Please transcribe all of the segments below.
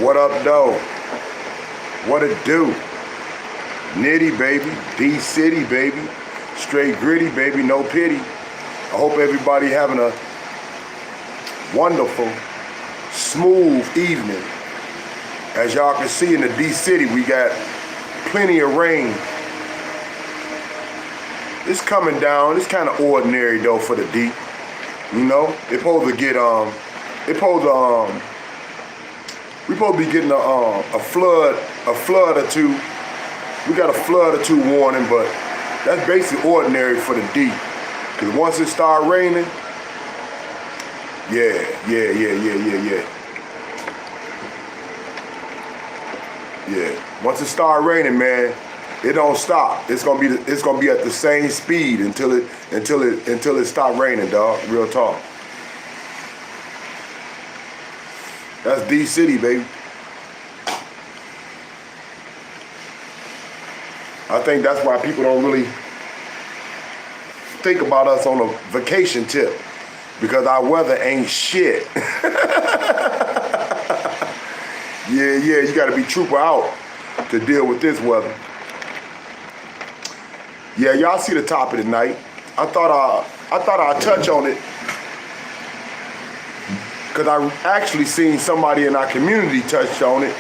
What up, though? What it do? Nitty, baby. D-City, baby. Straight gritty, baby. No pity. I hope everybody having a wonderful, smooth evening. As y'all can see in the D-City, we got plenty of rain. It's coming down. It's kind of ordinary, though, for the D. You know? It's supposed to get, we supposed to be getting a flood or two. We got a flood or two warning, but that's basically ordinary for the D. Cause once it start raining, yeah. Once it start raining, man, it don't stop. It's gonna be at the same speed until it stop raining, dog. Real talk. That's D-City, baby. I think that's why people don't really think about us on a vacation tip, because our weather ain't shit. Yeah, you gotta be trooper out to deal with this weather. Yeah, y'all see the topic tonight. I thought I'd touch on it because I actually seen somebody in our community touched on it,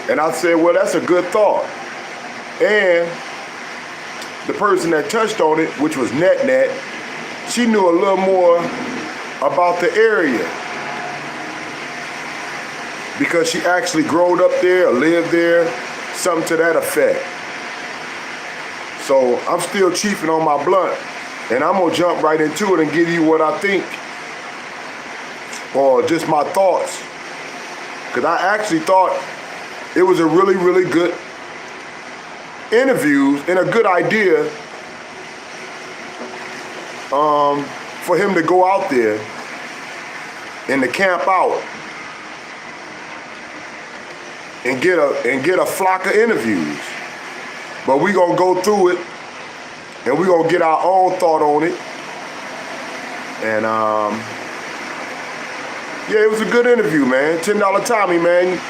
and I said, well, that's a good thought. And the person that touched on it, which was NetNet, she knew a little more about the area because she actually growed up there or lived there, something to that effect. So I'm still chiefing on my blunt, and I'm gonna jump right into it and give you what I think, or just my thoughts, because I actually thought it was a really, really good interview and a good idea for him to go out there and to camp out and get a flock of interviews. But we gonna go through it and we gonna get our own thought on it. And yeah, it was a good interview, man. $10 Tommy, man.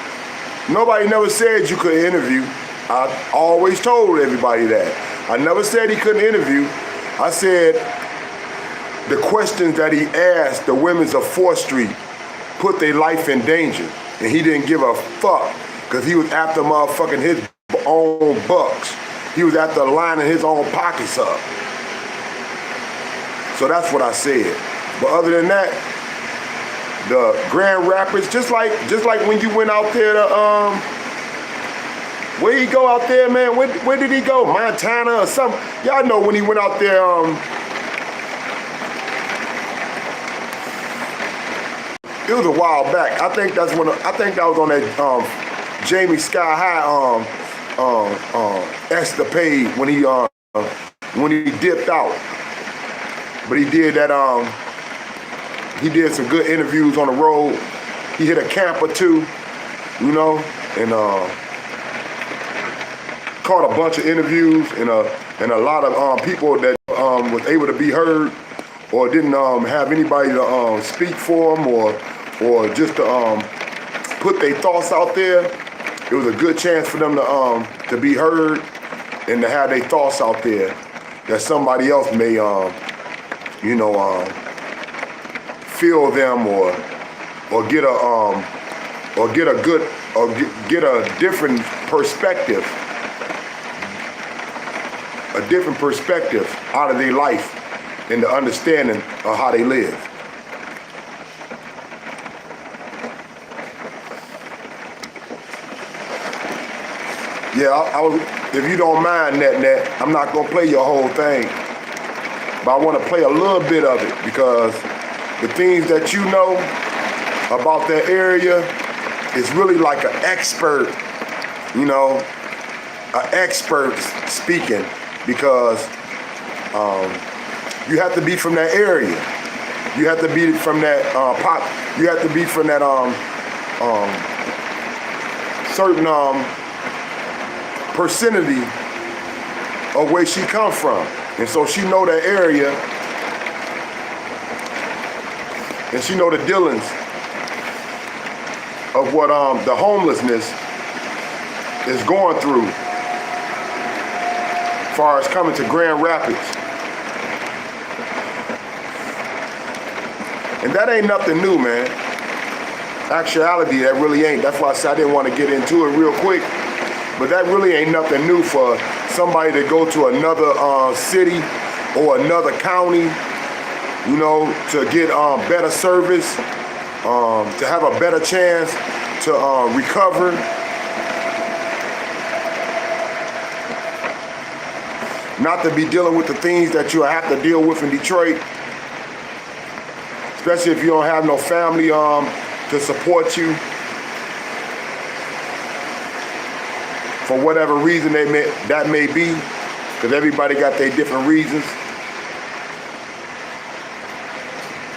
Nobody never said you could interview. I always told everybody that. I never said he couldn't interview. I said the questions that he asked the women's of 4th Street put their life in danger. And he didn't give a fuck because he was after motherfucking his own bucks. He was after lining his own pockets up. So that's what I said. But other than that, the Grand Rapids, just like when you went out there to where he go out there, man? Where did he go? Montana or something? Y'all know when he went out there. It was a while back. I think that was on that Jamie Sky High escapade when he dipped out. But he did that. He did some good interviews on the road. He hit a camp or two, you know, and caught a bunch of interviews and a lot of people that was able to be heard or didn't have anybody to speak for them or just to put their thoughts out there. It was a good chance for them to be heard and to have their thoughts out there that somebody else may feel them or get a different perspective. A different perspective out of their life and the understanding of how they live. Yeah, if you don't mind, NetNet, I'm not gonna play your whole thing, but I want to play a little bit of it because the things that you know about that area is really like an expert, an expert speaking. Because you have to be from that area. You have to be from that You have to be from that certain percentage of where she come from, and so she know that area, and she know the dealings of what the homelessness is going through. As far as coming to Grand Rapids. And that ain't nothing new, man. Actuality, that really ain't. That's why I said I didn't want to get into it real quick. But that really ain't nothing new for somebody to go to another city or another county, to get better service, to have a better chance to recover. Not to be dealing with the things that you have to deal with in Detroit, especially if you don't have no family to support you for whatever reason that may be, because everybody got their different reasons.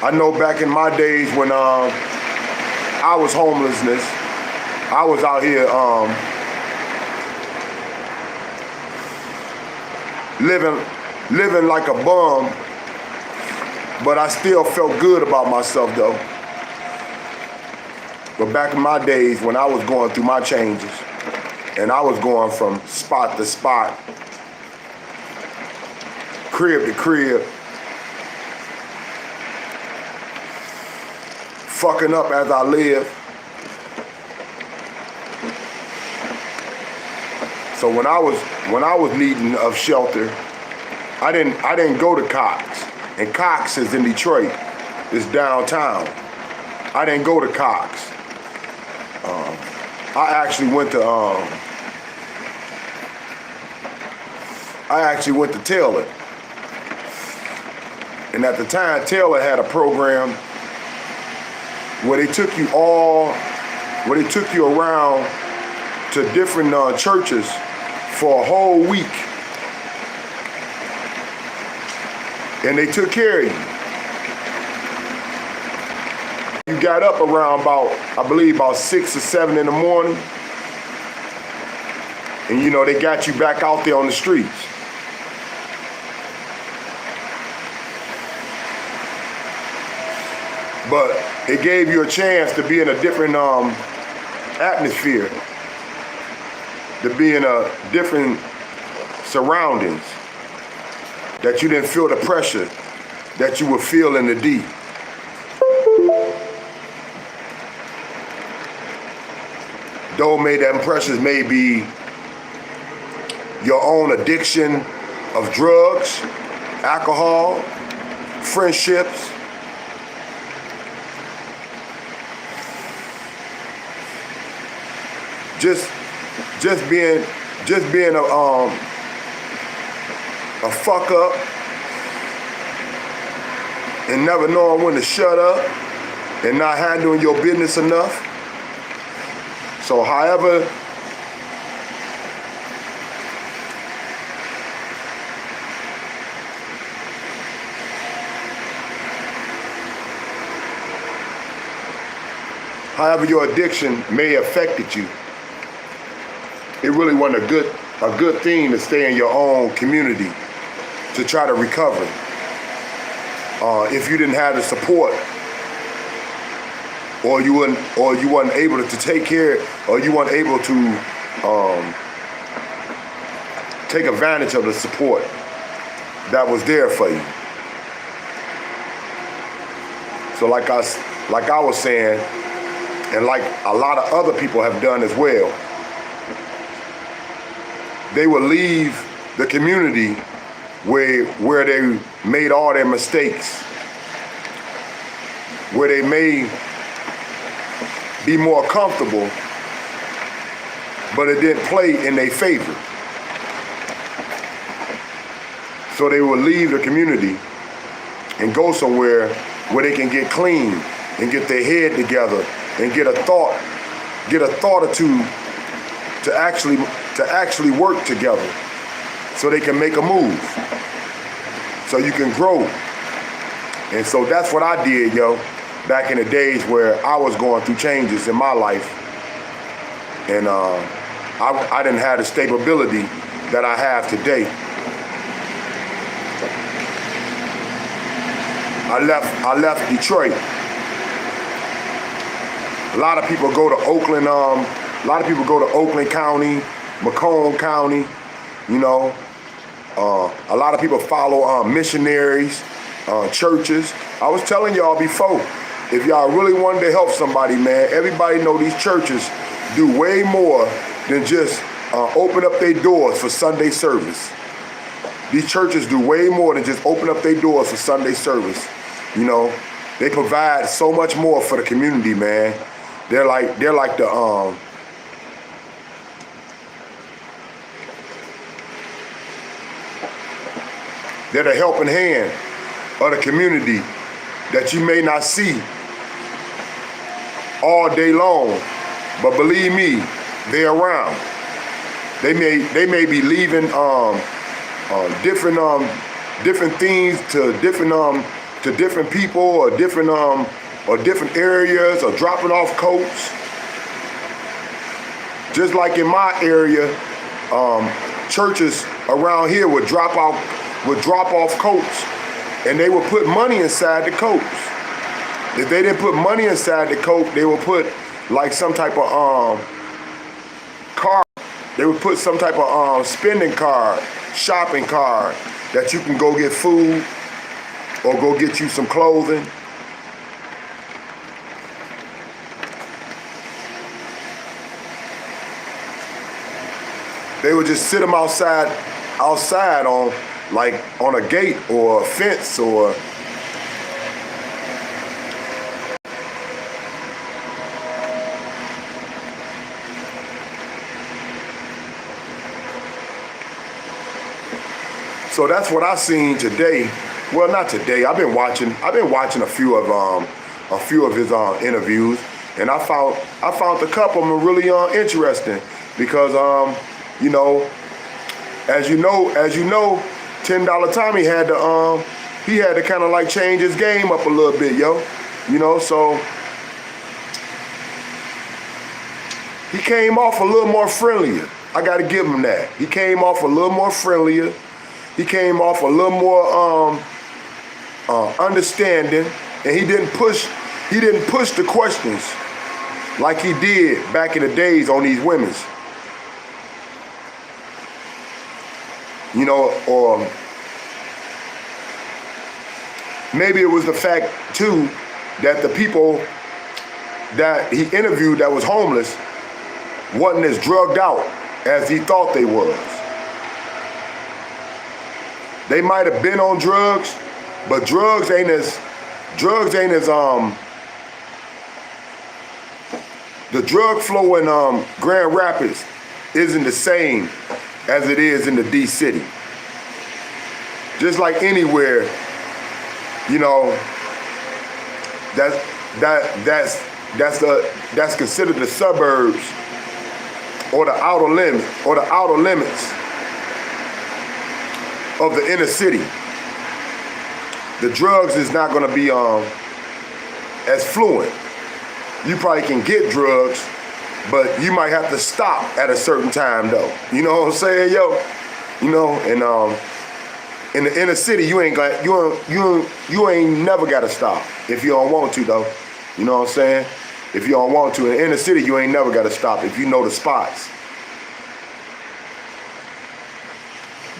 I know back in my days when I was homelessness, I was out here living like a bum, but I still felt good about myself though. But back in my days when I was going through my changes and I was going from spot to spot, crib to crib, fucking up as I live. So when I was needing of shelter, I didn't go to Cox, and Cox is in Detroit, it's downtown. I didn't go to Cox. I actually went to Taylor. And at the time, Taylor had a program where they took you around to different churches for a whole week. And they took care of you. You got up around about 6 or 7 in the morning. And you know, they got you back out there on the streets. But it gave you a chance to be in a different atmosphere, to be in a different surroundings, that you didn't feel the pressure that you would feel in the D. Though them pressures may be your own addiction of drugs, alcohol, friendships, just being a fuck up and never knowing when to shut up and not handling your business enough. So however your addiction may have affected you, it really wasn't a good thing to stay in your own community to try to recover. If you didn't have the support, or you weren't able to take care, or you weren't able to take advantage of the support that was there for you. So like I was saying, and like a lot of other people have done as well, they will leave the community where they made all their mistakes, where they may be more comfortable, but it didn't play in their favor. So they will leave the community and go somewhere where they can get clean and get their head together and get a thought or two to actually work together so they can make a move, so you can grow. And so that's what I did, yo, back in the days where I was going through changes in my life, and I didn't have the stability that I have today. I left Detroit. A lot of people go to Oakland. A lot of people go to Oakland County, Macomb County. You know, a lot of people follow missionaries, churches. I was telling y'all before, if y'all really wanted to help somebody, man, everybody know these churches do way more than just open up their doors for Sunday service. These churches do way more than just open up their doors for Sunday service. You know, they provide so much more for the community, man. They're like the they're the helping hand of the community that you may not see all day long, but believe me, they're around. They may be leaving different things to different people or different areas, or dropping off coats. Just like in my area, churches around here would drop off coats, and they would put money inside the coats. If they didn't put money inside the coat, they would put like some type of card. They would put some type of spending card, shopping card, that you can go get food or go get you some clothing. They would just sit them outside on, like, on a gate or a fence or. So that's what I seen today. Well, not today. I've been watching a few of his interviews, and I found a couple of them really interesting because you know, as you know, $10 Tommy had to kind of like change his game up a little bit, yo. You know, so he came off a little more friendlier. I got to give him that. He came off a little more friendlier. He came off a little more understanding, and he didn't push the questions like he did back in the days on these women's. You know, or maybe it was the fact too that the people that he interviewed that was homeless wasn't as drugged out as he thought they was. They might have been on drugs, but drugs ain't as the drug flow in Grand Rapids isn't the same as it is in the D city. Just like anywhere, you know, that's considered the suburbs or the outer limits of the inner city. The drugs is not going to be as fluent. You probably can get drugs, but you might have to stop at a certain time though. You know what I'm saying, yo? You know, and in the inner city, you ain't never got to stop if you don't want to though. You know what I'm saying? If you don't want to, in the inner city, you ain't never got to stop if you know the spots.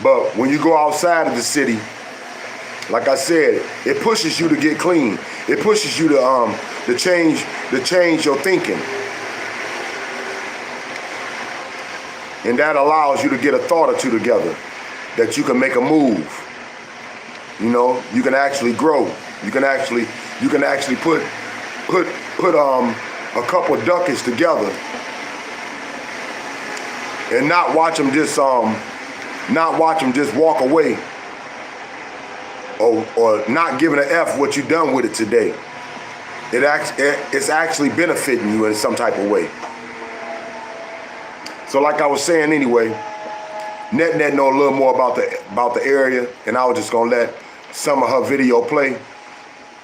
But when you go outside of the city, like I said, it pushes you to get clean. It pushes you to change your thinking. And that allows you to get a thought or two together that you can make a move. You know, you can actually grow. You can actually put a couple of ducats together and not watch them just walk away or not giving an F what you done with it today. It's actually benefiting you in some type of way. So like I was saying anyway, Net know a little more about the area, and I was just gonna let some of her video play,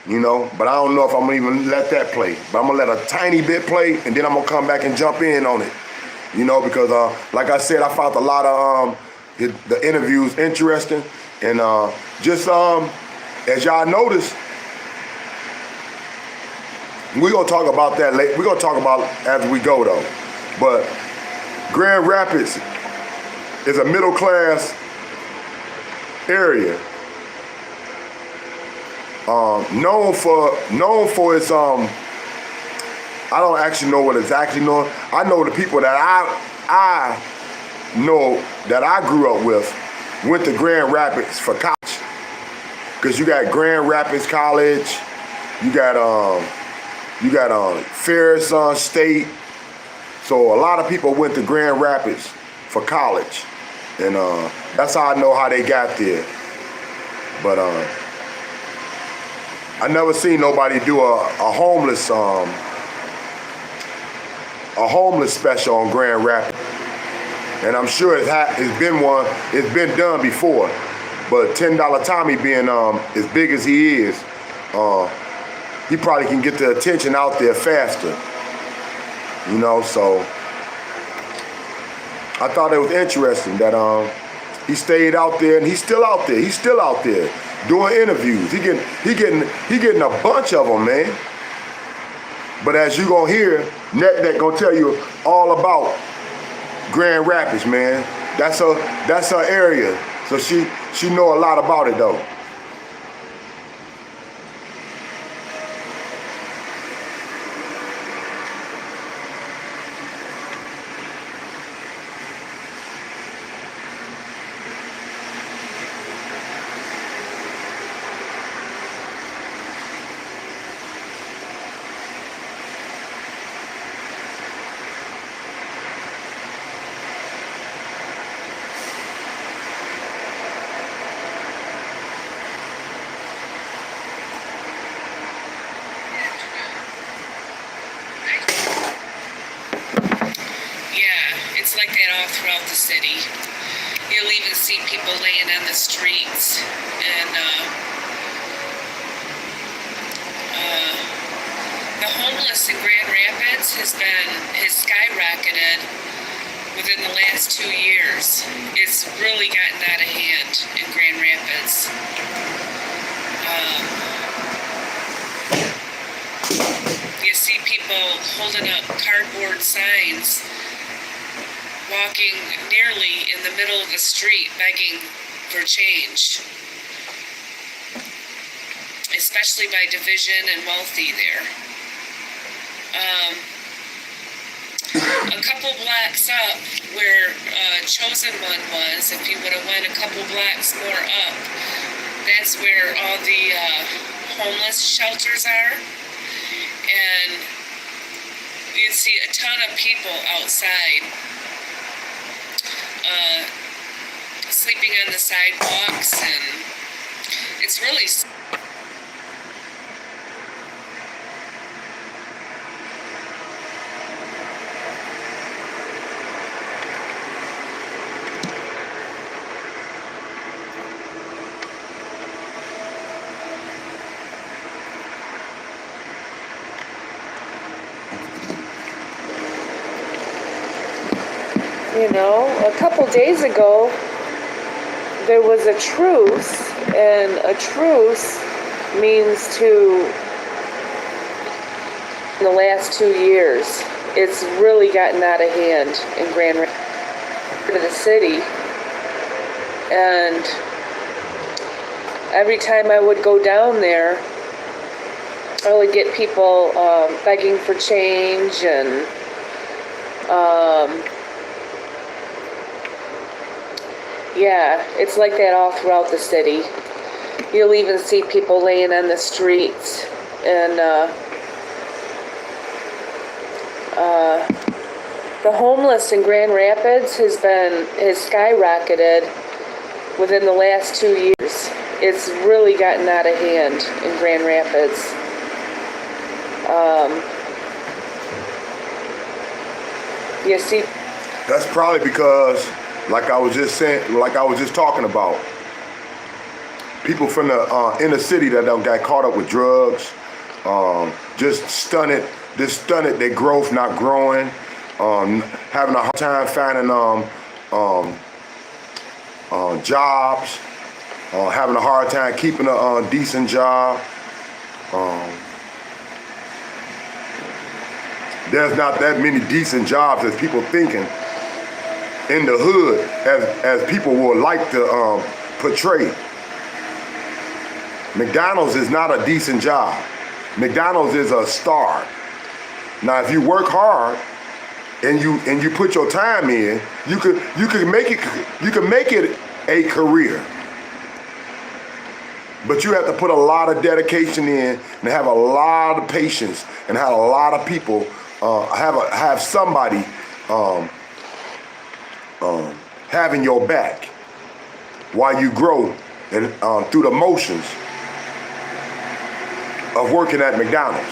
you know, but I don't know if I'm gonna even let that play. But I'm gonna let a tiny bit play, and then I'm gonna come back and jump in on it, you know, because like I said, I found a lot of the interviews interesting, and just as y'all notice, we're gonna talk about that later. We're gonna talk about as we go though, but Grand Rapids is a middle class area, known for its I don't actually know what it's actually known. I know the people that I know that I grew up with went to Grand Rapids for college, because you got Grand Rapids College, you got Ferris State. So a lot of people went to Grand Rapids for college, and that's how I know how they got there. But I never seen nobody do a homeless special on Grand Rapids, and I'm sure it's been done before. But $10 Tommy being as big as he is, he probably can get the attention out there faster. You know, so I thought it was interesting that he stayed out there, and he's still out there. He's still out there doing interviews. He getting a bunch of them, man. But as you gonna hear, Net gonna tell you all about Grand Rapids, man. That's her area. So she know a lot about it though. It's like that all throughout the city. You'll even see people laying on the streets, and the homeless in Grand Rapids has skyrocketed within the last 2 years. It's really gotten out of hand in Grand Rapids. You see people holding up cardboard signs, walking nearly in the middle of the street begging for change, especially by Division and Wealthy there. A couple blocks up where Chosen One was, if you would have went a couple blocks more up, that's where all the homeless shelters are, and you see a ton of people outside sleeping on the sidewalks, and it's really a couple days ago, there was a truce, and a truce means to, in the last 2 years, it's really gotten out of hand in Grand Rapids, to the city, and every time I would go down there, I would get people begging for change, and yeah, it's like that all throughout the city. You'll even see people laying on the streets, and the homeless in Grand Rapids has skyrocketed within the last 2 years. It's really gotten out of hand in Grand Rapids. You see, That's probably because, like I was just talking about, people from the inner city that done got caught up with drugs, just stunted their growth, not growing, having a hard time finding jobs, having a hard time keeping a decent job. There's not that many decent jobs as people thinking in the hood as people would like to portray. McDonald's is not a decent job. McDonald's is a star. Now, if you work hard and you put your time in, you could make it a career. But you have to put a lot of dedication in and have a lot of patience and have a lot of people have somebody having your back while you grow and through the motions of working at McDonald's.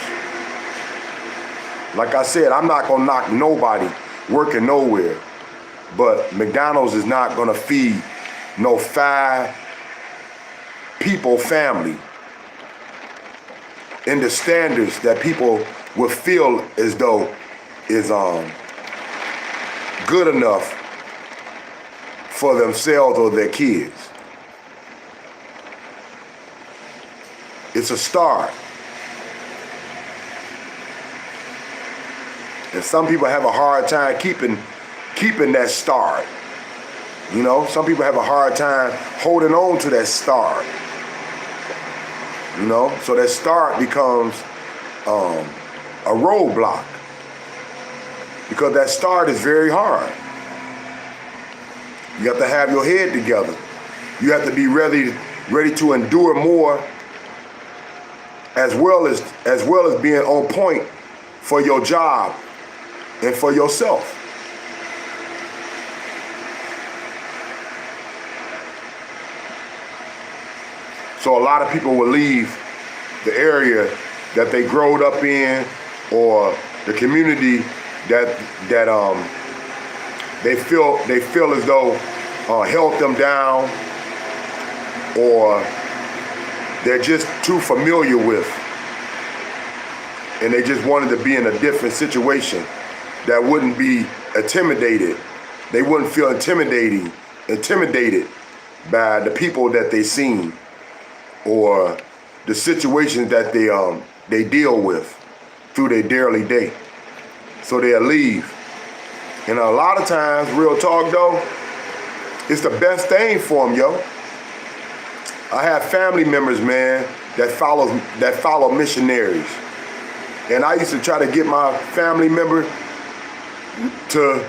Like I said, I'm not gonna knock nobody working nowhere, but McDonald's is not gonna feed no 5 people family in the standards that people will feel as though is good enough for themselves or their kids. It's a start. And some people have a hard time keeping keeping that start. You know, some people have a hard time holding on to that start. You know, so that start becomes a roadblock, because that start is very hard. You have to have your head together. You have to be ready to endure more, as well as being on point for your job and for yourself. So a lot of people will leave the area that they growed up in, or the community that they feel as though held them down, or they're just too familiar with, and they just wanted to be in a different situation that wouldn't be intimidated. They wouldn't feel intimidated by the people that they seen, or the situations that they deal with through their daily day. So they'll leave. And a lot of times, real talk though, it's the best thing for them, yo. I have family members, man, that follow missionaries. And I used to try to get my family member to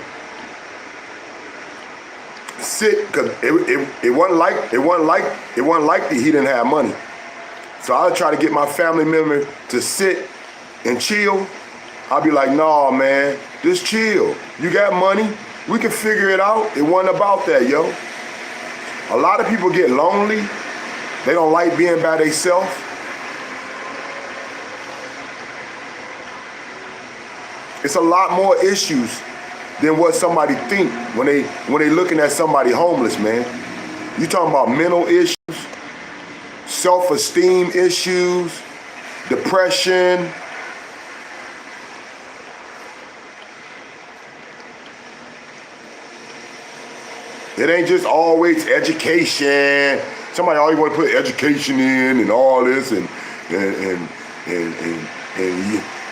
sit, because it wasn't like that he didn't have money. So I would try to get my family member to sit and chill. I'd be like, nah, man, just chill. You got money, we can figure it out. It wasn't about that, yo. A lot of people get lonely. They don't like being by themselves. It's a lot more issues than what somebody think when they looking at somebody homeless, man. You talking about mental issues, self-esteem issues, depression. It ain't just always education. Somebody always want to put education in and all this and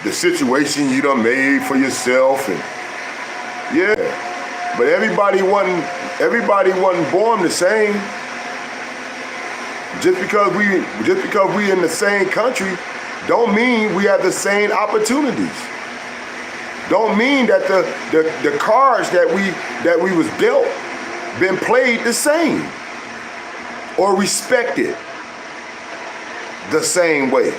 the situation you done made for yourself, and yeah. But everybody wasn't born the same. Just because we in the same country don't mean we have the same opportunities. Don't mean that the cards that we was dealt been played the same or respected the same way.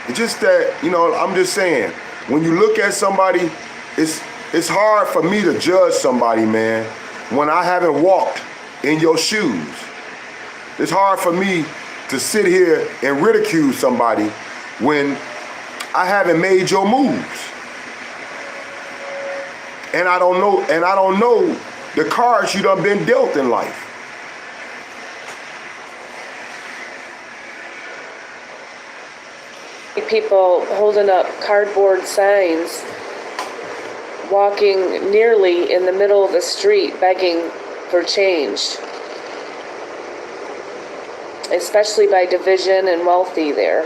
It's just that, you know, I'm just saying, when you look at somebody, it's hard for me to judge somebody, man, when I haven't walked in your shoes. It's hard for me to sit here and ridicule somebody when I haven't made your moves. And I don't know the cards you done been dealt in life. People holding up cardboard signs, walking nearly in the middle of the street begging for change, especially by Division and Wealthy there.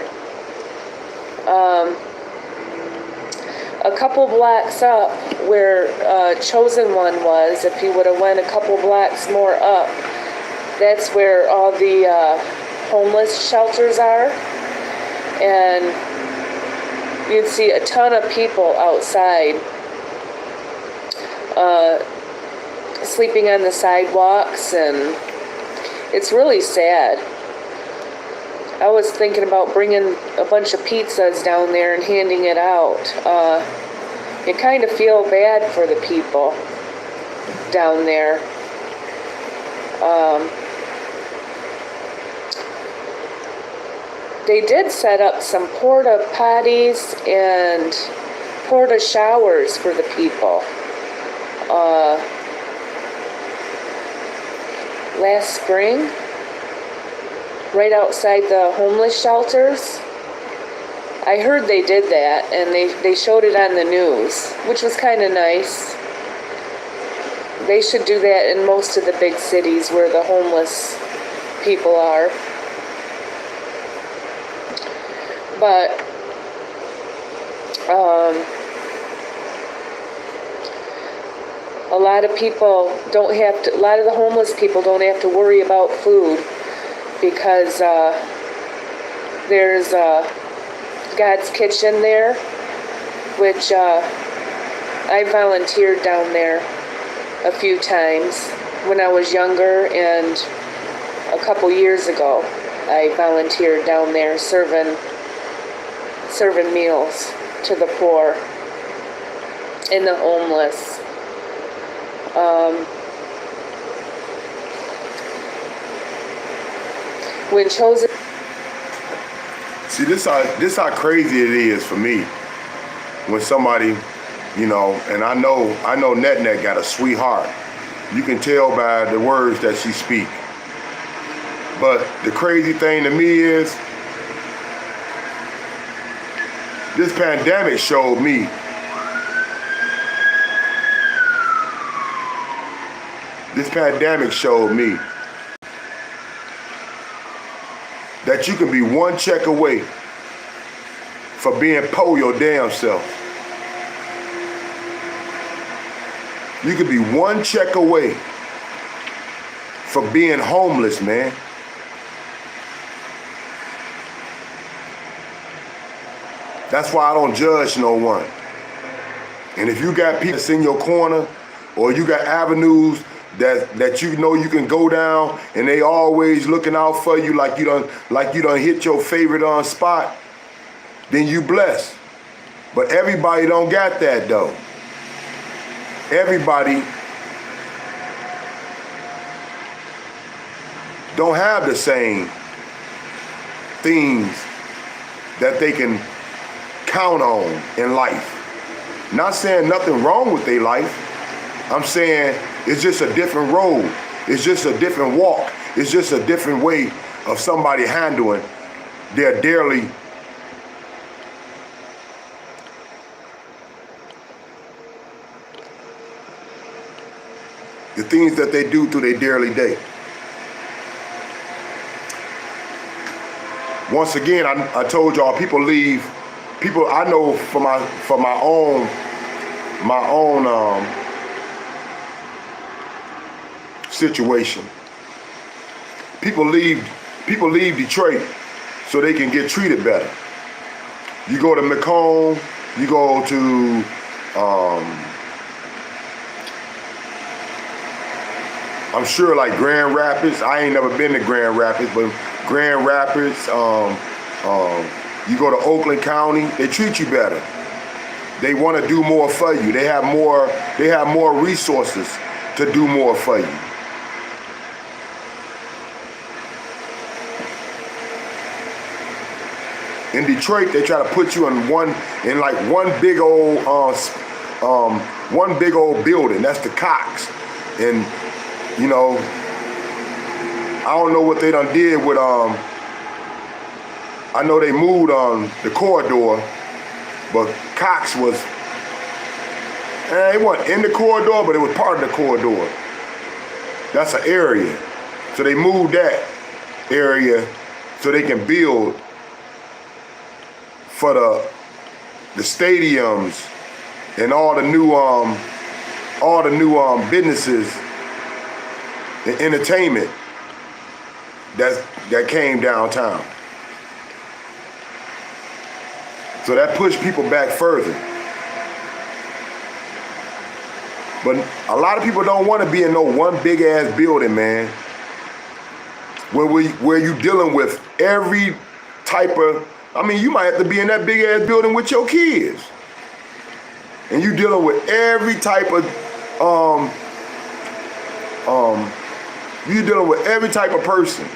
A couple blocks up where Chosen One was, if he would have went a couple blocks more up, that's where all the homeless shelters are. And you'd see a ton of people outside sleeping on the sidewalks, and it's really sad. I was thinking about bringing a bunch of pizzas down there and handing it out. You kind of feel bad for the people down there. They did set up some porta potties and porta showers for the people last spring, right outside the homeless shelters. I heard they did that, and they showed it on the news, which was kind of nice. They should do that in most of the big cities where the homeless people are. But a lot of people don't have to, a lot of the homeless people don't have to worry about food because there's God's Kitchen there, which I volunteered down there a few times when I was younger, and a couple years ago I volunteered down there serving meals to the poor and the homeless. When chosen. See, this how crazy it is for me when somebody, you know, and I know Net got a sweetheart. You can tell by the words that she speak. But the crazy thing to me is this pandemic showed me that you can be one check away for being po your damn self. You could be one check away for being homeless, man. That's why I don't judge no one. And if you got people that's in your corner, or you got avenues that you know you can go down and they always looking out for you like you done hit your favorite spot, then you blessed. But everybody don't got that though. Everybody don't have the same things that they can count on in life. Not saying nothing wrong with their life. I'm saying it's just a different road. It's just a different walk. It's just a different way of somebody handling their daily the things that they do through their daily day. Once again, I told y'all, people leave. People I know for my own situation. People leave Detroit so they can get treated better. You go to Macomb, you go to I'm sure like Grand Rapids. I ain't never been to Grand Rapids, but Grand Rapids, you go to Oakland County, they treat you better. They want to do more for you. They have more resources to do more for you. In Detroit, they try to put you in one big old building. That's the Cox. And you know, I don't know what they done did with I know they moved on the corridor, but Cox was, it wasn't in the corridor, but it was part of the corridor. That's an area. So they moved that area so they can build for the stadiums and all the new businesses and entertainment that came downtown. So that pushed people back further. But a lot of people don't want to be in no one big ass building, man. Where you dealing with every type of, you might have to be in that big ass building with your kids. And you dealing with every type of you're dealing with every type of person.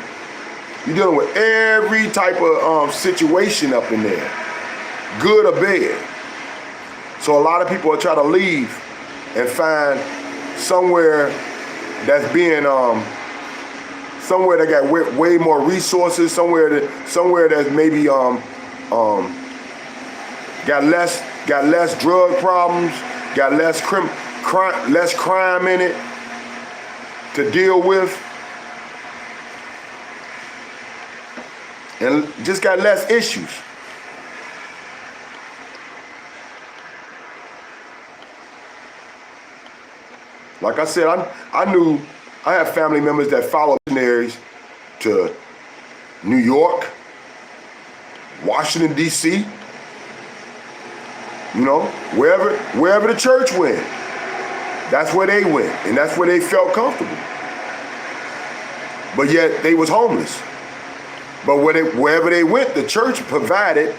You're dealing with every type of situation up in there, good or bad. So a lot of people will try to leave and find somewhere that's being somewhere that got way more resources, somewhere that's maybe got less drug problems, got less crime in it to deal with, and just got less issues. Like I said, I have family members that follow missionaries to New York, Washington, D.C., you know, wherever the church went, that's where they went, and that's where they felt comfortable. But yet they was homeless. But wherever they went, the church provided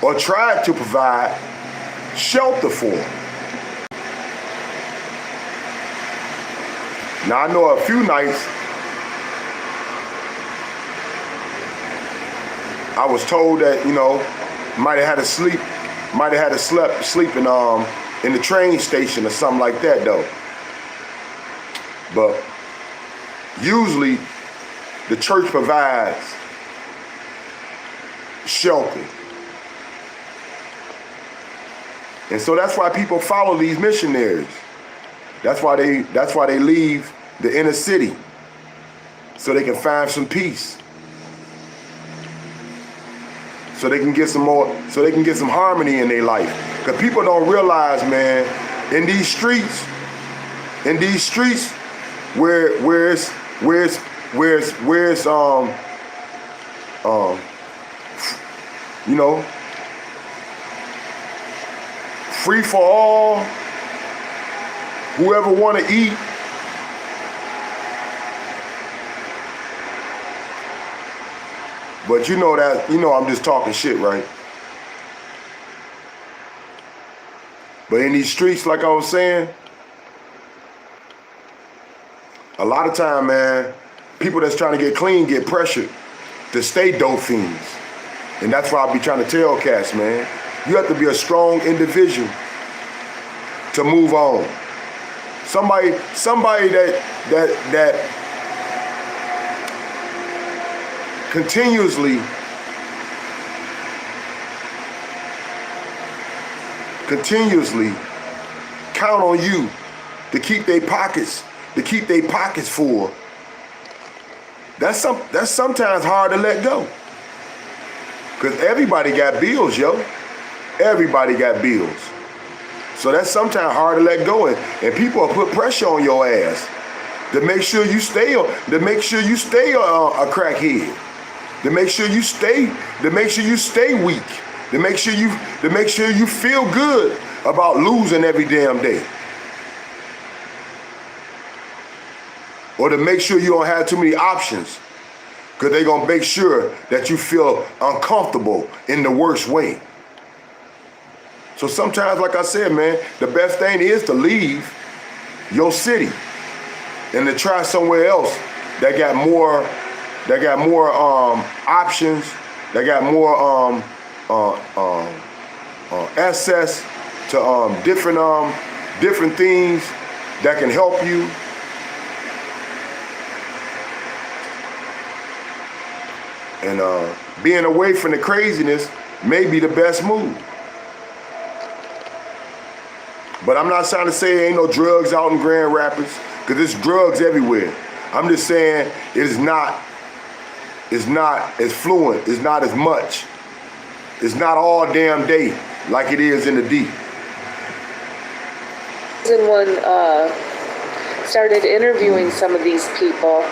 or tried to provide shelter for them. Now I know a few nights I was told that, you know, might have had to sleep in the train station or something like that though. But usually the church provides shelter. And so that's why people follow these missionaries. That's why they leave the inner city, so they can find some peace. So they can get some harmony in their life. Because people don't realize, man, in these streets, where it's you know, free for all, whoever want to eat. But you know I'm just talking shit, right? But in these streets, like I was saying, a lot of time, man, people that's trying to get clean get pressured to stay dope fiends. And that's why I be trying to tell cats, man, you have to be a strong individual to move on. Somebody that continuously count on you to keep their pockets full. That's sometimes hard to let go. Cause everybody got bills, yo. Everybody got bills. So that's sometimes hard to let go, and people will put pressure on your ass to make sure you stay a crackhead, to make sure you stay weak, to make sure you feel good about losing every damn day, or to make sure you don't have too many options, because they're gonna make sure that you feel uncomfortable in the worst way. So sometimes, like I said, man, the best thing is to leave your city and to try somewhere else that got more options, that got more access to different things that can help you. And being away from the craziness may be the best move. But I'm not trying to say ain't no drugs out in Grand Rapids, because there's drugs everywhere. I'm just saying it's not as fluent, it's not as much. It's not all damn day like it is in the D. And when started interviewing some of these people,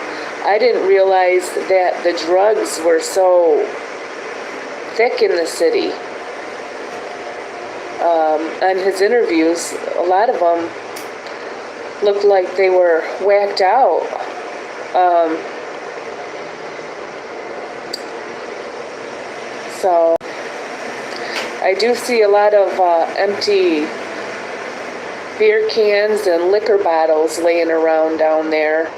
I didn't realize that the drugs were so thick in the city. On his interviews, a lot of them looked like they were whacked out. So I do see a lot of empty beer cans and liquor bottles laying around down there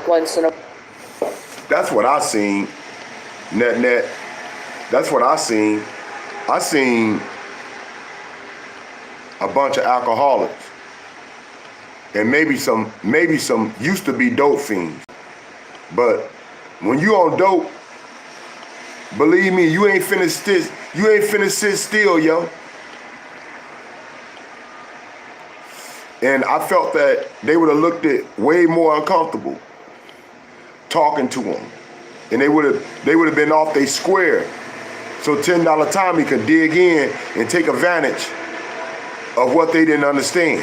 once in a while. That's what I seen, net. That's what I seen. I seen a bunch of alcoholics, and maybe some used to be dope fiends. But when you on dope, believe me, you ain't finna sit still, yo. And I felt that they would have looked at way more uncomfortable talking to them, and they would have been off their square, so $10 Tommy could dig in and take advantage of what they didn't understand.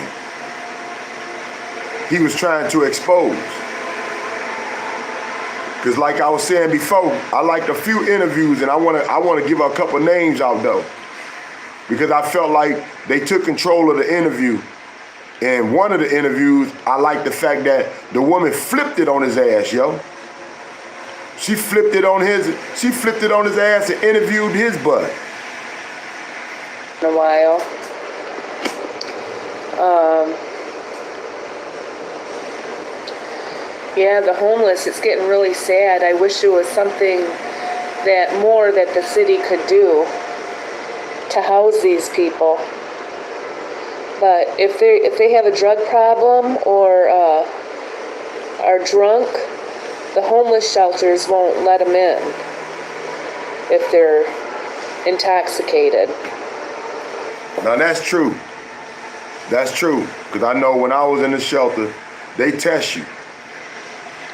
he was trying to expose. Because like I was saying before, I liked a few interviews, and I want to give a couple names out though, because I felt like they took control of the interview. And one of the interviews, I liked the fact that the woman flipped it on his ass, yo. She flipped it on his ass and interviewed his butt. In a while. Yeah, the homeless, it's getting really sad. I wish there was something more that the city could do to house these people. But if they have a drug problem or are drunk, the homeless shelters won't let them in if they're intoxicated. Now that's true. That's true. Because I know when I was in the shelter, they test you.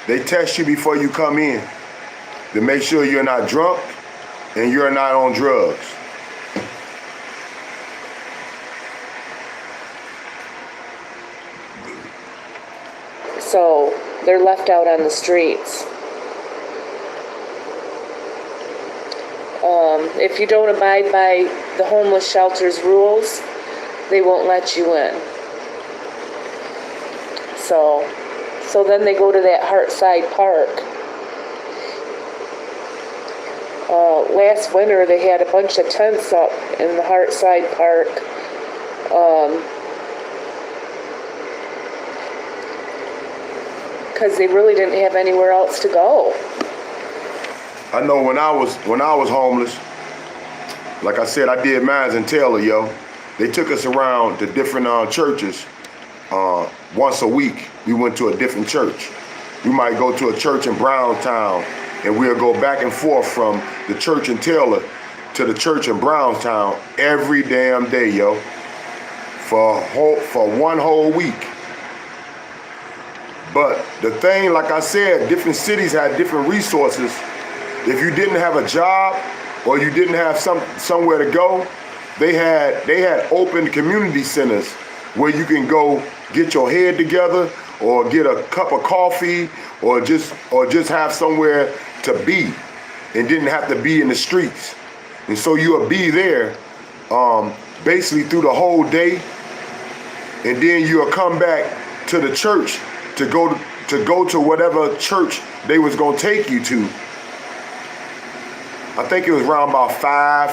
They test you before you come in to make sure you're not drunk and you're not on drugs. So they're left out on the streets. If you don't abide by the homeless shelter's rules, they won't let you in. So then they go to that Hartside Park. Last winter they had a bunch of tents up in the Hartside Park. Because they really didn't have anywhere else to go. I know when I was homeless, like I said, I did mines in Taylor, yo. They took us around to different churches. Once a week, we went to a different church. We might go to a church in Brownstown, and we'll go back and forth from the church in Taylor to the church in Brownstown every damn day, yo, for one whole week. But the thing, like I said, different cities had different resources. If you didn't have a job or you didn't have somewhere to go, they had open community centers where you can go get your head together or get a cup of coffee or just have somewhere to be and didn't have to be in the streets. And so you'll be there basically through the whole day, and then you'll come back to the church to go to whatever church they was gonna take you to. I think it was around about 5,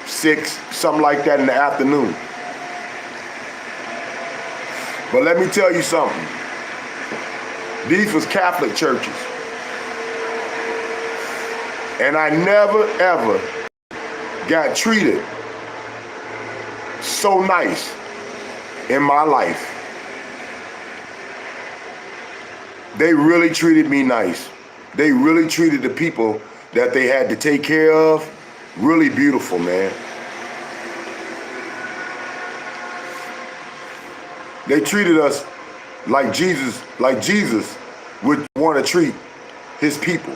6, something like that in the afternoon. But let me tell you something. These was Catholic churches. And I never, ever got treated so nice in my life. They really treated me nice. They really treated the people that they had to take care of really beautiful, man. They treated us like Jesus would want to treat his people.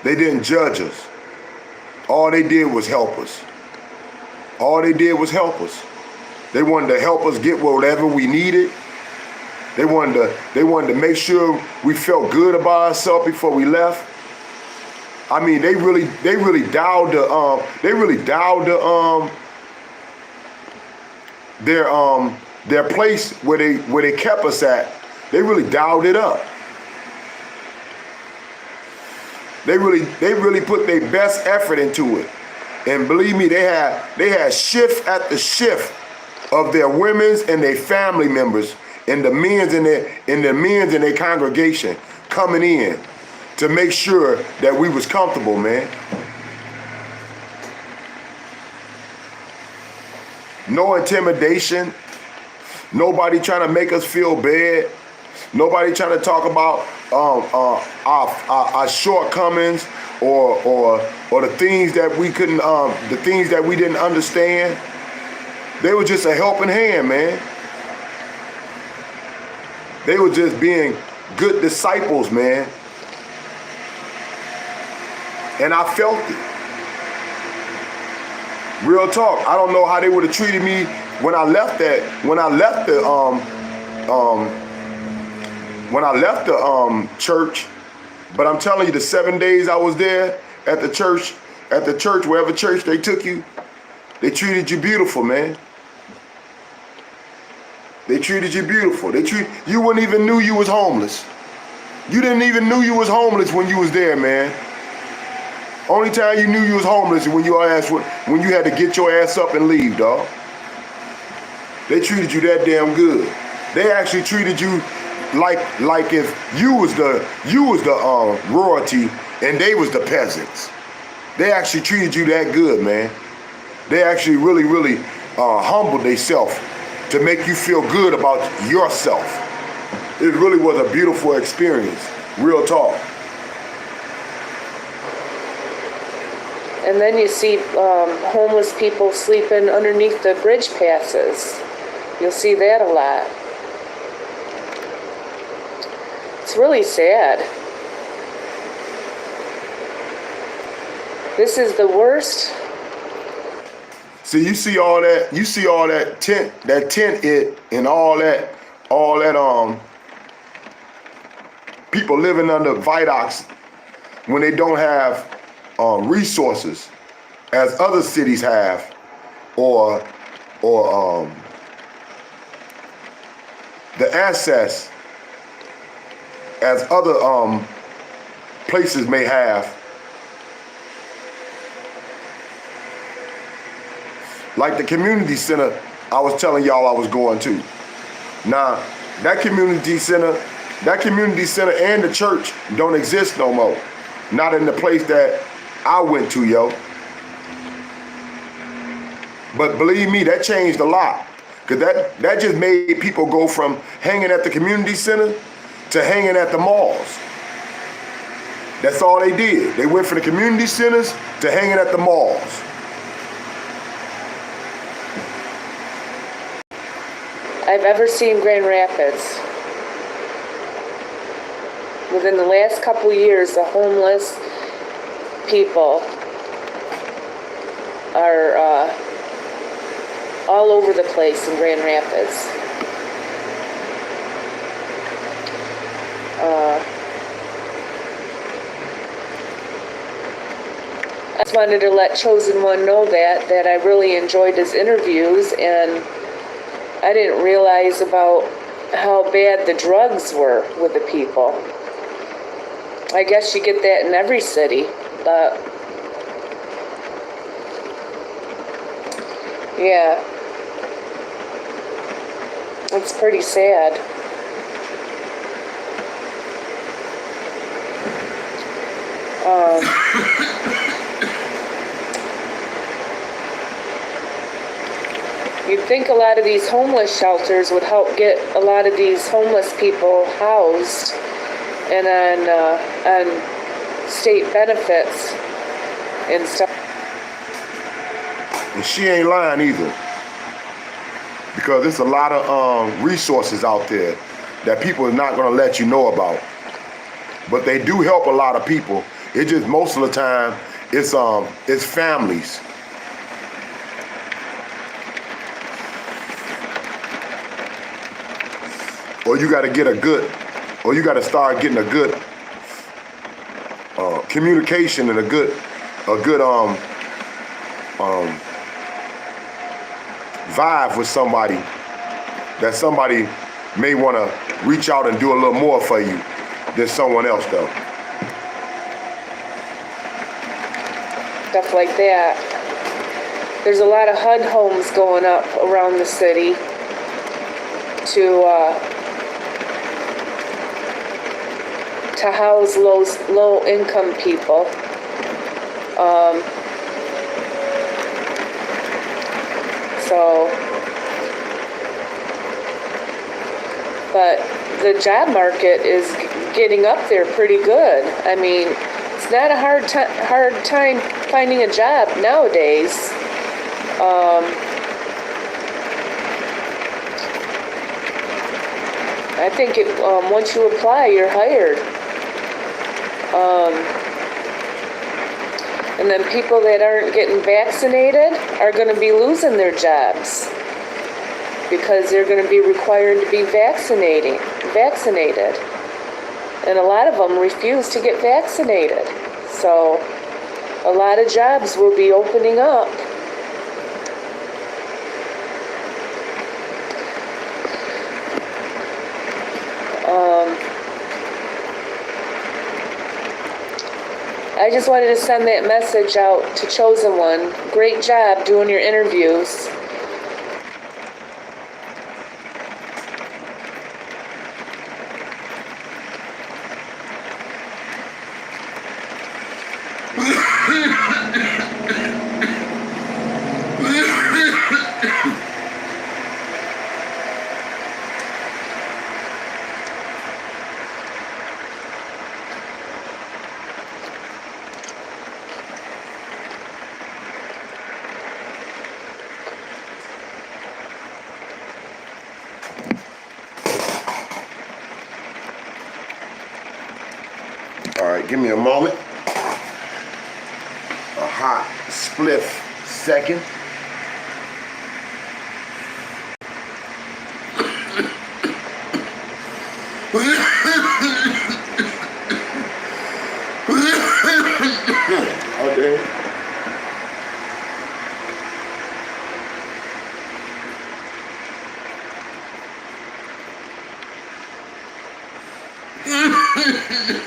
They didn't judge us. All they did was help us. All they did was help us. They wanted to help us get whatever we needed. They wanted to make sure we felt good about ourselves before we left. I mean, they really dialed their place where they kept us at. They really dialed it up. They really put their best effort into it. And believe me, they had shift after shift of their women's and their family members and the men's in their congregation coming in to make sure that we was comfortable, man. No intimidation. Nobody trying to make us feel bad. Nobody trying to talk about our shortcomings or the things that we couldn't, the things that we didn't understand. They were just a helping hand, man. They were just being good disciples, man. And I felt it. Real talk. I don't know how they would have treated me when I left when I left the church, but I'm telling you, the 7 days I was there at the church, wherever church they took you, they treated you beautiful, man. They treated you beautiful. You wouldn't even knew you was homeless. You didn't even knew you was homeless when you was there, man. Only time you knew you was homeless is when you had to get your ass up and leave, dog. They treated you that damn good. They actually treated you like if you was the royalty and they was the peasants. They actually treated you that good, man. They actually really humbled themselves to make you feel good about yourself. It really was a beautiful experience, real talk. And then you see homeless people sleeping underneath the bridge passes. You'll see that a lot. It's really sad. This is the worst. See, you see all that tent and all that people living under Vidocs when they don't have resources as other cities have, or the access as other places may have. Like the community center I was telling y'all I was going to. Now, that community center and the church don't exist no more. Not in the place that I went to, yo. But believe me, that changed a lot. Because that just made people go from hanging at the community center to hanging at the malls. That's all they did. They went from the community centers to hanging at the malls. I've ever seen Grand Rapids. Within the last couple years, the homeless people are all over the place in Grand Rapids. I just wanted to let Chosen One know that I really enjoyed his interviews, and I didn't realize about how bad the drugs were with the people. I guess you get that in every city, but yeah, it's pretty sad. You'd think a lot of these homeless shelters would help get a lot of these homeless people housed and on state benefits and stuff. And she ain't lying either. Because there's a lot of resources out there that people are not going to let you know about. But they do help a lot of people. It just most of the time it's families. Or you got to start getting a good communication and a good vibe with somebody, that somebody may want to reach out and do a little more for you than someone else though. Stuff like that. There's a lot of HUD homes going up around the city to house low income people. But the job market is getting up there pretty good. I mean, it's not a hard time finding a job nowadays. I think once you apply, you're hired. And then people that aren't getting vaccinated are going to be losing their jobs because they're going to be required to be vaccinated. And a lot of them refuse to get vaccinated. So a lot of jobs will be opening up. I just wanted to send that message out to Chosen One. Great job doing your interviews. All right, give me a moment. A hot spliff second. Okay.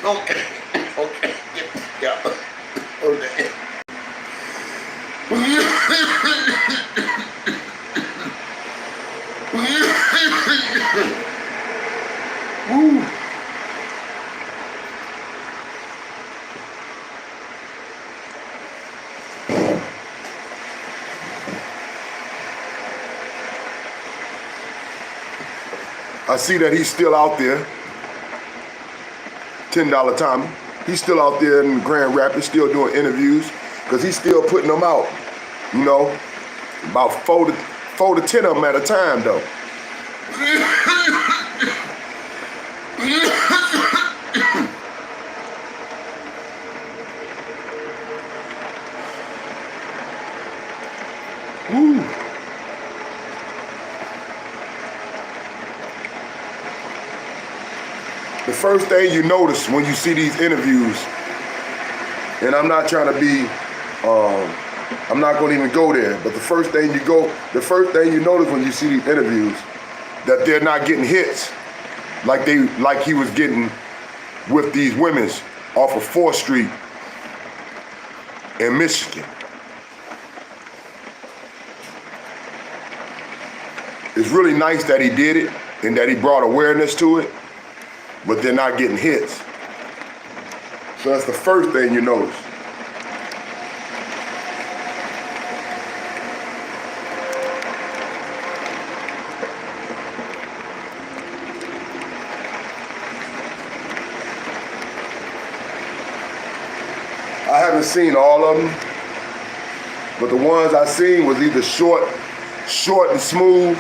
Okay. Okay. Yeah. Okay. Woo. I see that he's still out there. $10 Tommy. He's still out there in Grand Rapids, still doing interviews, because he's still putting them out. You know, about four to 10 of them at a time, though. Woo. The first thing you notice when you see these interviews, and I'm not trying to be, I'm not going to even go there, but the first thing you notice when you see these interviews, that they're not getting hits like he was getting with these women's off of 4th Street in Michigan. It's really nice that he did it and that he brought awareness to it, but they're not getting hits. So that's the first thing you notice. I haven't seen all of them, but the ones I seen was either short and smooth.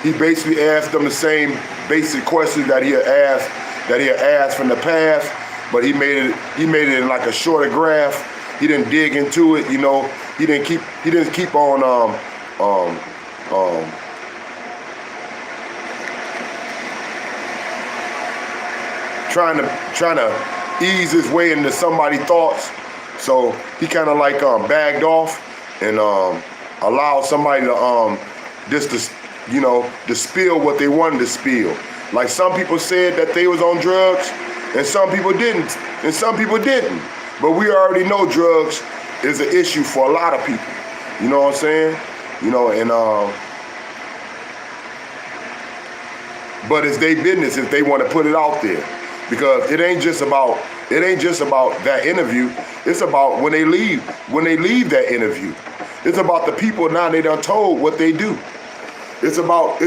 He basically asked them the same basic questions that he had asked from the past, but he made it in like a shorter graph. He didn't dig into it, you know. He didn't keep on trying to ease his way into somebody's thoughts. So he kind of like bagged off and allowed somebody to to spill what they wanted to spill. Like some people said that they was on drugs, and some people didn't, But we already know drugs is an issue for a lot of people. You know what I'm saying? You know, and but it's their business if they want to put it out there, because it ain't just about that interview. It's about when they leave that interview. It's about the people now they done told what they do. It's about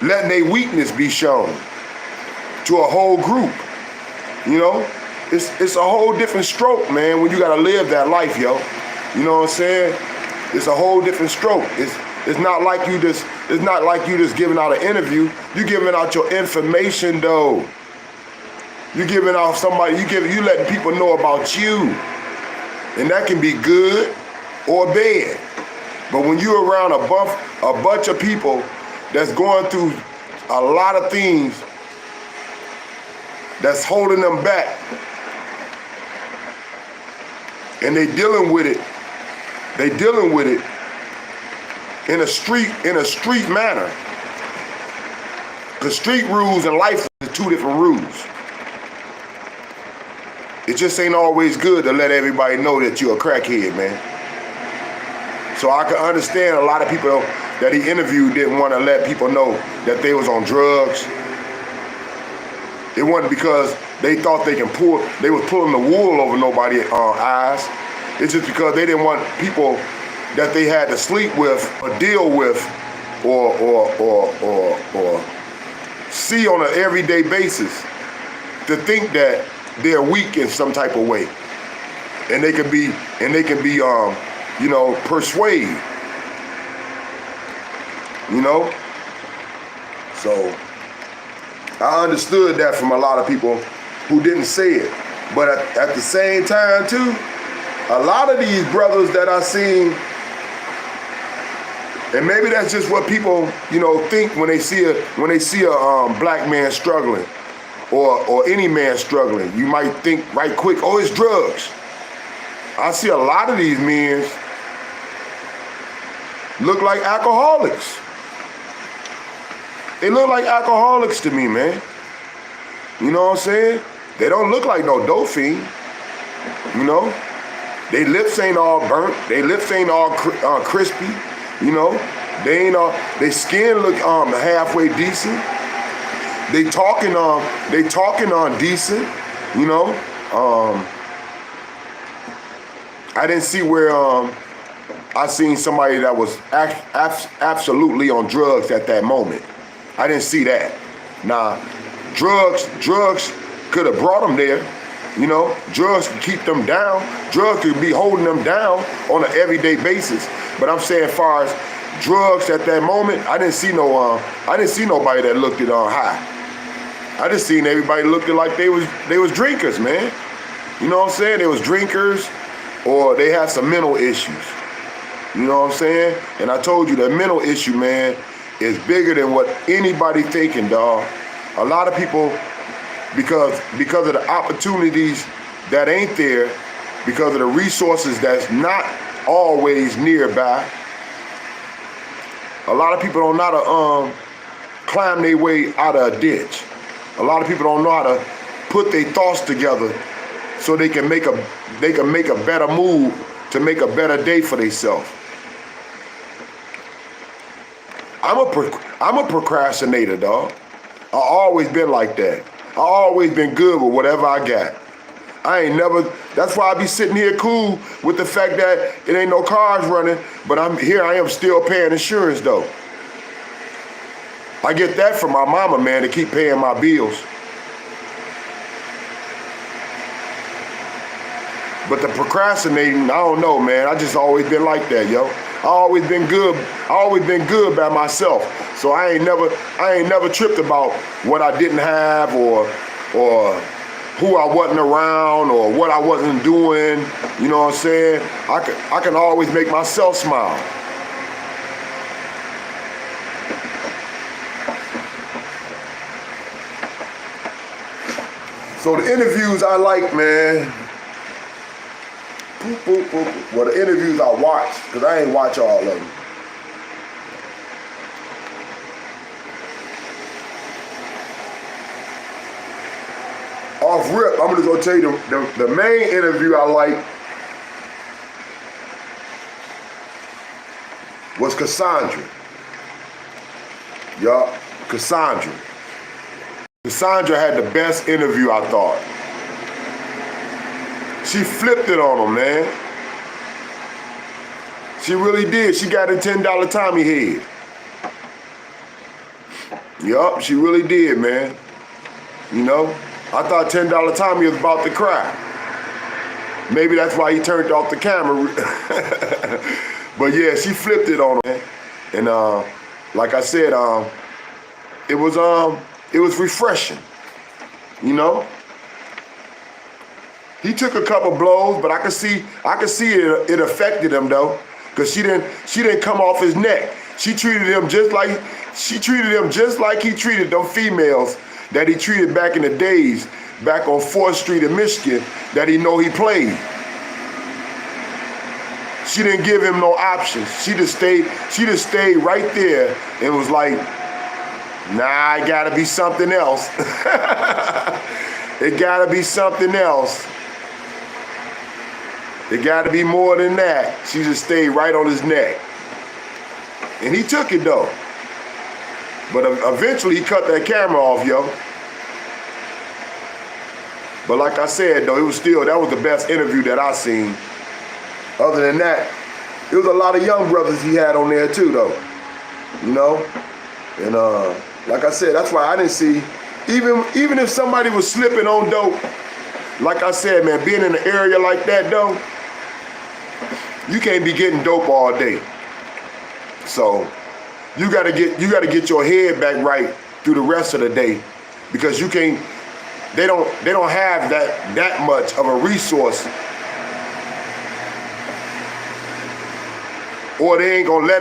letting their weakness be shown to a whole group. You know, it's a whole different stroke, man, when you gotta live that life, yo. You know what I'm saying? It's a whole different stroke. It's not like you just giving out an interview. You giving out your information, though. You giving out you letting people know about you, and that can be good or bad. But when you're around a bunch of people that's going through a lot of things that's holding them back. And they dealing with it. They dealing with it in a street manner. Because street rules and life are two different rules. It just ain't always good to let everybody know that you're a crackhead, man. So I can understand a lot of people that he interviewed didn't want to let people know that they was on drugs. It wasn't because they thought they was pulling the wool over nobody's eyes. It's just because they didn't want people that they had to sleep with or deal with or see on an everyday basis to think that they're weak in some type of way. And they can be persuade. So I understood that from a lot of people who didn't say it. But at the same time too, a lot of these brothers that I seen, and maybe that's just what people, think when they see a black man struggling or any man struggling. You might think right quick, oh, it's drugs. I see a lot of these men look like alcoholics. They look like alcoholics to me, man. You know what I'm saying? They don't look like no dope fiend. They lips ain't all burnt. They lips ain't all crispy. They ain't all. They skin look halfway decent. They talking on decent. I didn't see where I seen somebody that was absolutely on drugs at that moment. I didn't see that. Nah, drugs could have brought them there. Drugs could keep them down. Drugs could be holding them down on an everyday basis. But I'm saying, as far as drugs at that moment, I didn't see nobody that looked it on high. I just seen everybody looking like they was drinkers, man. You know what I'm saying? They was drinkers, or they had some mental issues. You know what I'm saying? And I told you that mental issue, man, is bigger than what anybody thinking, dog. A lot of people, because of the opportunities that ain't there, because of the resources that's not always nearby, a lot of people don't know how to climb their way out of a ditch. A lot of people don't know how to put their thoughts together so they can make a better move to make a better day for themselves. I'm a procrastinator, dog. I always been like that. I always been good with whatever I got. That's why I be sitting here cool with the fact that it ain't no cars running, but I am still paying insurance though. I get that from my mama, man, to keep paying my bills. But the procrastinating, I don't know, man. I just always been like that, yo. I always been good by myself. So I ain't never tripped about what I didn't have or who I wasn't around or what I wasn't doing. You know what I'm saying? I can always make myself smile. So the interviews I like, man. Well, the interviews I watch, because I ain't watch all of them. Off rip, I'm just gonna tell you the main interview I like was Cassandra. Yup, Cassandra. Cassandra had the best interview, I thought. She flipped it on him, man. She really did. She got a $10 Tommy head. Yup, she really did, man. I thought $10 Tommy was about to cry. Maybe that's why he turned off the camera. But yeah, she flipped it on him. And like I said, it was refreshing. He took a couple blows, but I could see it affected him though, because she didn't come off his neck. She treated him just like he treated them females that he treated back in the days back on 4th Street in Michigan that he know he played. She didn't give him no options. She just stayed right there and was like, nah, it gotta be something else. It gotta be something else. It gotta be more than that. She just stayed right on his neck. And he took it though. But eventually he cut that camera off, yo. But like I said though, that was the best interview that I seen. Other than that, it was a lot of young brothers he had on there too though. You know? And like I said, that's why I didn't see, even if somebody was slipping on dope, like I said, man, being in an area like that though, you can't be getting dope all day. So you gotta get your head back right through the rest of the day, because you can't. They don't have that much of a resource, or they ain't gonna let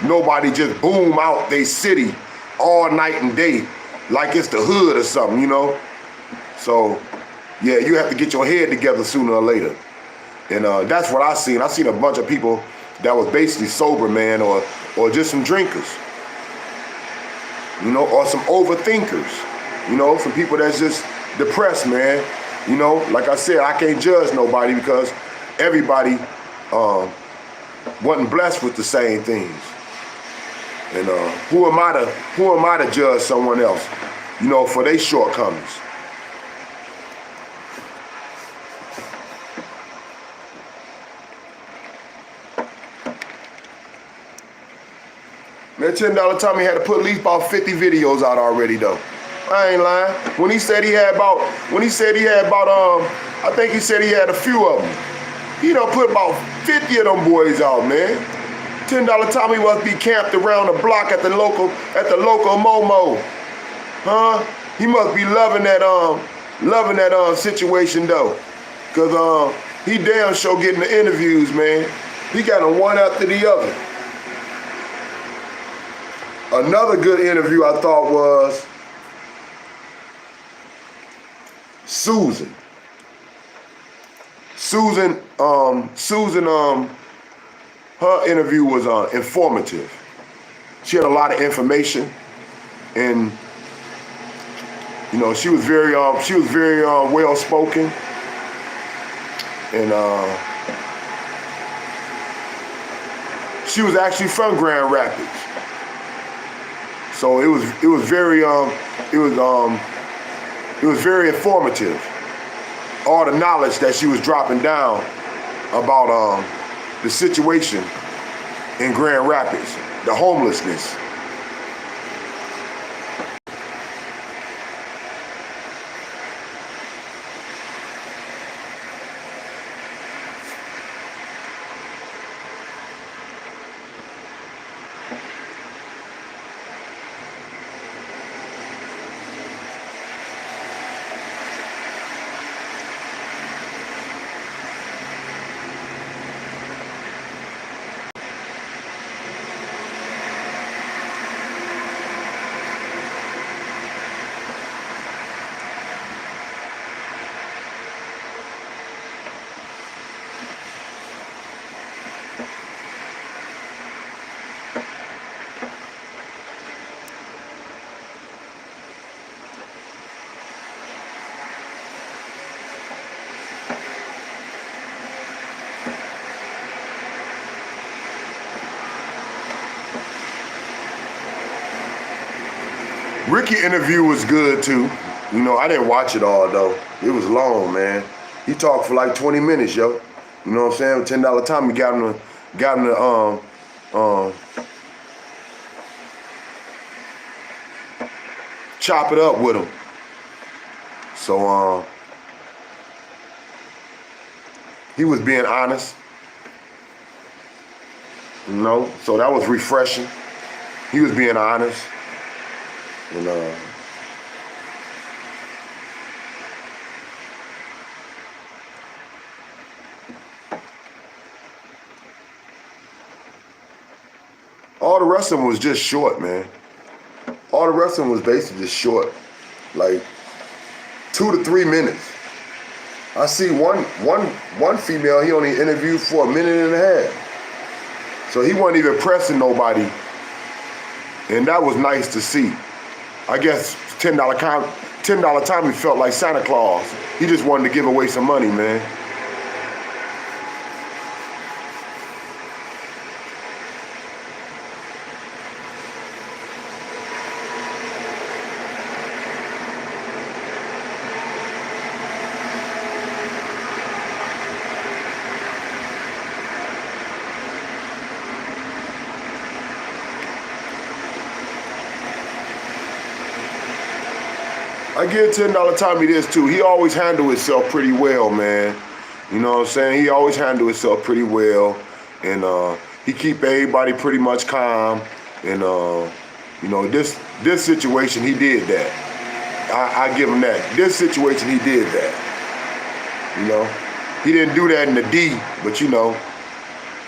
nobody just boom out they city all night and day like it's the hood or something, you know. So yeah, you have to get your head together sooner or later. And that's what I seen. I seen a bunch of people that was basically sober, man, or just some drinkers, you know, or some overthinkers, you know, some people that's just depressed, man. You know, like I said, I can't judge nobody because everybody wasn't blessed with the same things. And who am I to judge someone else, you know, for their shortcomings? Man, $10 Tommy had to put at least about 50 videos out already though. I ain't lying. When he said he had about, I think he said he had a few of them. He done put about 50 of them boys out, man. $10 Tommy must be camped around the block at the local Momo. Huh? He must be loving that situation though. Cause he damn sure getting the interviews, man. He got them one after the other. Another good interview I thought was Susan. Her interview was informative. She had a lot of information, and you know, she was very well spoken, and she was actually from Grand Rapids. So it was very informative. All the knowledge that she was dropping down about the situation in Grand Rapids, the homelessness. Ricky interview was good too. You know, I didn't watch it all though. It was long, man. He talked for like 20 minutes, yo. You know what I'm saying? $10 Tommy got him to chop it up with him. So he was being honest. You know, so that was refreshing. He was being honest. And all the rest of them was just short, man. All the rest of them was basically just short. Like, 2 to 3 minutes. I see one female, he only interviewed for a minute and a half. So he wasn't even pressing nobody. And that was nice to see. I guess $10 time he felt like Santa Claus. He just wanted to give away some money, man. I give $10 Tommy this too. He always handle himself pretty well, man. You know what I'm saying? He always handle himself pretty well. And he keep everybody pretty much calm. And you know, this situation, he did that. I give him that. This situation, he did that. You know? He didn't do that in the D, but you know,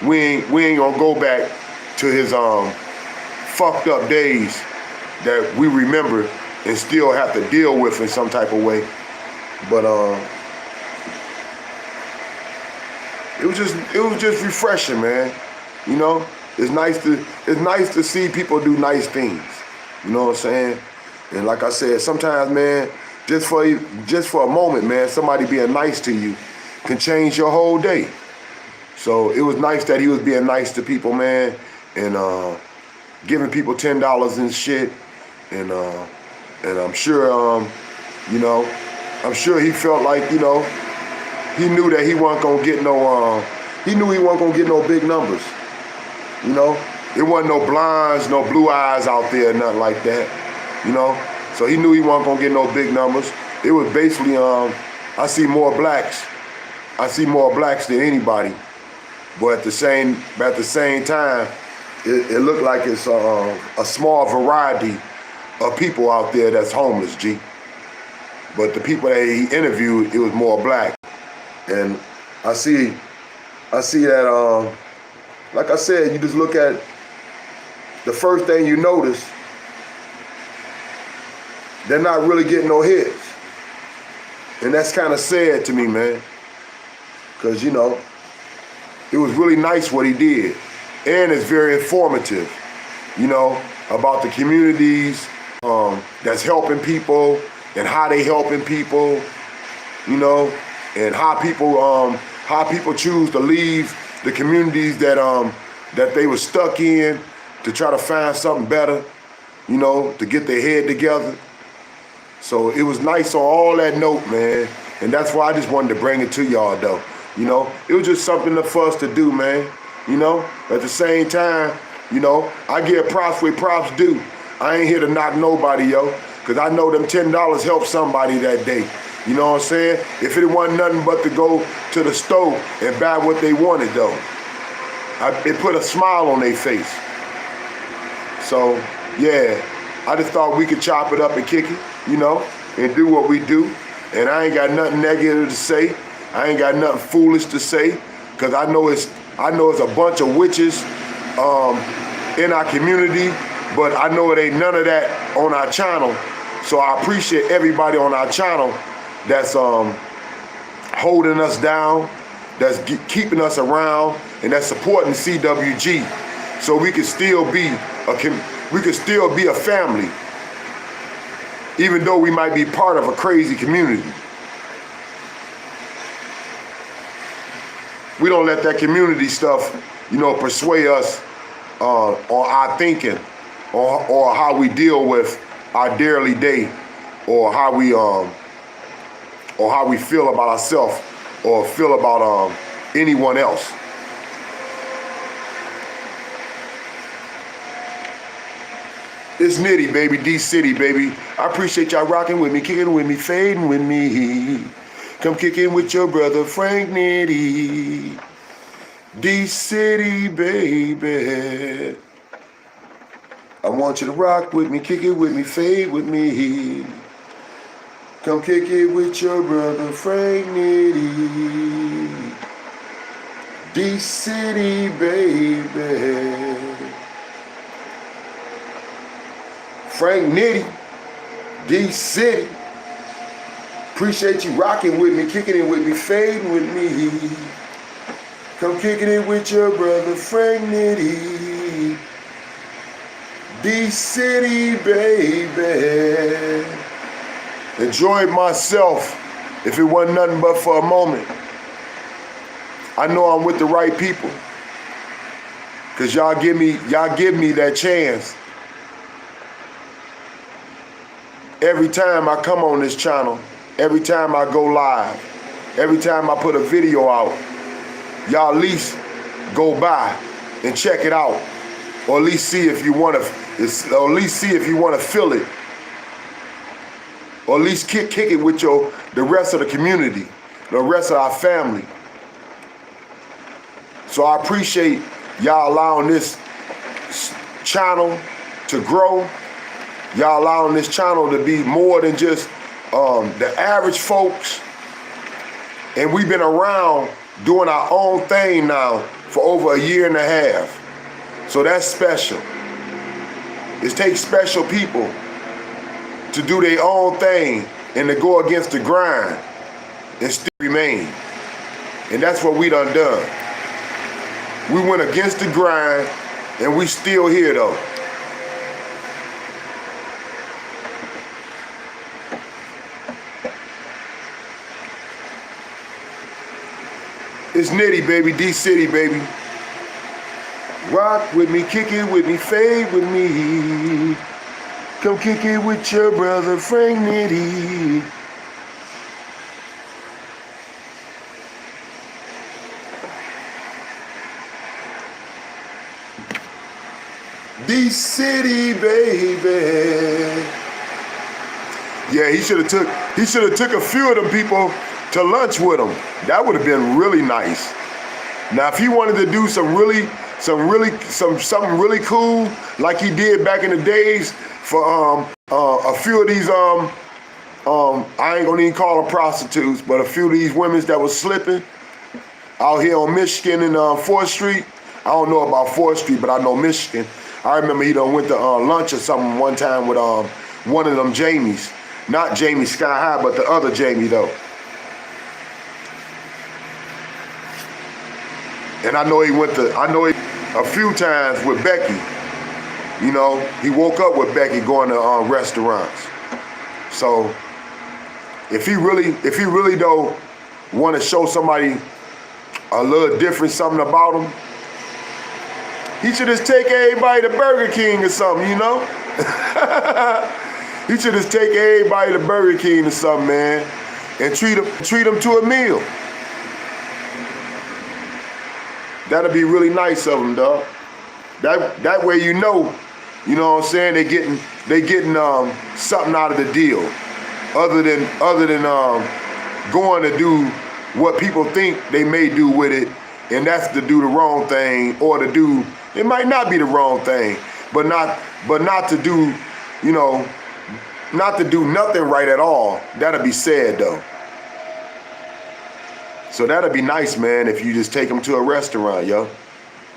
we ain't gonna go back to his fucked up days that we remember and still have to deal with in some type of way. But it was just refreshing, man. You know, it's nice to see people do nice things. You know what I'm saying? And like I said, sometimes, man, just for a moment, man, somebody being nice to you can change your whole day. So it was nice that he was being nice to people, man, and giving people $10 and shit, and I'm sure, you know, I'm sure he felt like, you know, he knew that he wasn't gonna get no, he knew he wasn't gonna get no big numbers. You know, there wasn't no blinds, no blue eyes out there, nothing like that. You know, so he knew he wasn't gonna get no big numbers. It was basically, I see more blacks than anybody. But at the same time, it looked like it's a small variety of people out there that's homeless, G. But the people that he interviewed, it was more black. And I see that, like I said, you just look at the first thing you notice, they're not really getting no hits. And that's kind of sad to me, man. Because, you know, it was really nice what he did. And it's very informative, you know, about the communities that's helping people and how they helping people, you know, and how people choose to leave the communities that they were stuck in to try to find something better, you know, to get their head together. So it was nice on all that note, man. And that's why I just wanted to bring it to y'all, though. You know, it was just something for us to do, man. You know, at the same time, you know, I give props where props due. I ain't here to knock nobody, yo, because I know them $10 helped somebody that day. You know what I'm saying? If it wasn't nothing but to go to the store and buy what they wanted, though, it put a smile on their face. So, yeah, I just thought we could chop it up and kick it, you know, and do what we do. And I ain't got nothing negative to say. I ain't got nothing foolish to say, because I know it's a bunch of witches in our community, but I know it ain't none of that on our channel. So I appreciate everybody on our channel that's holding us down, that's keeping us around, and that's supporting CWG, so we can still be a family, even though we might be part of a crazy community. We don't let that community stuff, you know, persuade us on our thinking or how we deal with our daily day, or how we feel about ourselves or feel about anyone else. It's Nitty, baby, D-City, baby. I appreciate y'all rocking with me, kicking with me, fading with me. Come kicking with your brother Frank Nitty. D-City, baby. I want you to rock with me, kick it with me, fade with me. Come kick it with your brother Frank Nitty. D-City, baby. Frank Nitty, D-City. Appreciate you rocking with me, kicking it with me, fading with me. Come kicking it with your brother Frank Nitty. D-City, baby. Enjoyed myself, if it wasn't nothing but for a moment. I know I'm with the right people. Cause y'all give me that chance. Every time I come on this channel, every time I go live, every time I put a video out, y'all at least go by and check it out, or at least see if you want to, or at least see if you want to feel it, or at least kick it with the rest of the community, the rest of our family. So I appreciate y'all allowing this channel to grow. Y'all allowing this channel to be more than just the average folks. And we've been around doing our own thing now for over a year and a half. So that's special. It takes special people to do their own thing and to go against the grind and still remain. And that's what we done. We went against the grind and we still here though. It's Nitty, baby, D-City, baby. Rock with me, kick it with me, fade with me. Come kick it with your brother Frank Nitty. D-City, baby. Yeah, he should have took a few of them people to lunch with him. That would have been really nice. Now, if he wanted to do something really cool, like he did back in the days for a few of these I ain't gonna even call them prostitutes, but a few of these women that was slipping out here on Michigan and 4th Street. I don't know about 4th Street, but I know Michigan. I remember he done went to lunch or something one time with one of them Jamies. Not Jamie Sky High, but the other Jamie though. And I know he a few times with Becky. You know, he woke up with Becky going to restaurants. So if he really though want to show somebody a little different something about him, he should just take everybody to Burger King or something, you know? He should just take everybody to Burger King or something, man, and treat them to a meal. That'd be really nice of them, dog. That way you know what I'm saying, they getting something out of the deal, other than going to do what people think they may do with it, and that's to do the wrong thing, or to do, it might not be the wrong thing, but not to do, not to do nothing right at all. That'd be sad though. So that'd be nice, man, if you just take them to a restaurant, yo,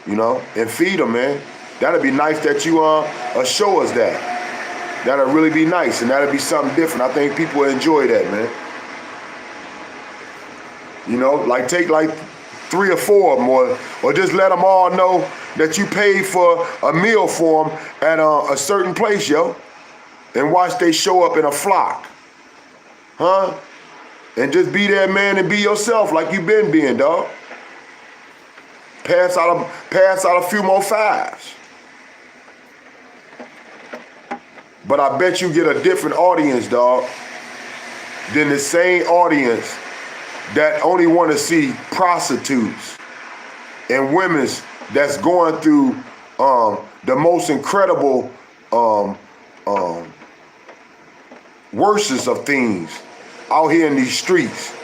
and feed them, man. That'd be nice that you show us that. That'd really be nice, and that'd be something different. I think people would enjoy that, man. Like take like 3 or 4 of them, or just let them all know that you paid for a meal for them at a certain place, yo, and watch they show up in a flock, huh? And just be there, man, and be yourself like you been being, dog. Pass out a few more 5s. But I bet you get a different audience, dog, than the same audience that only want to see prostitutes and women that's going through the most incredible worstest of things out here in these streets.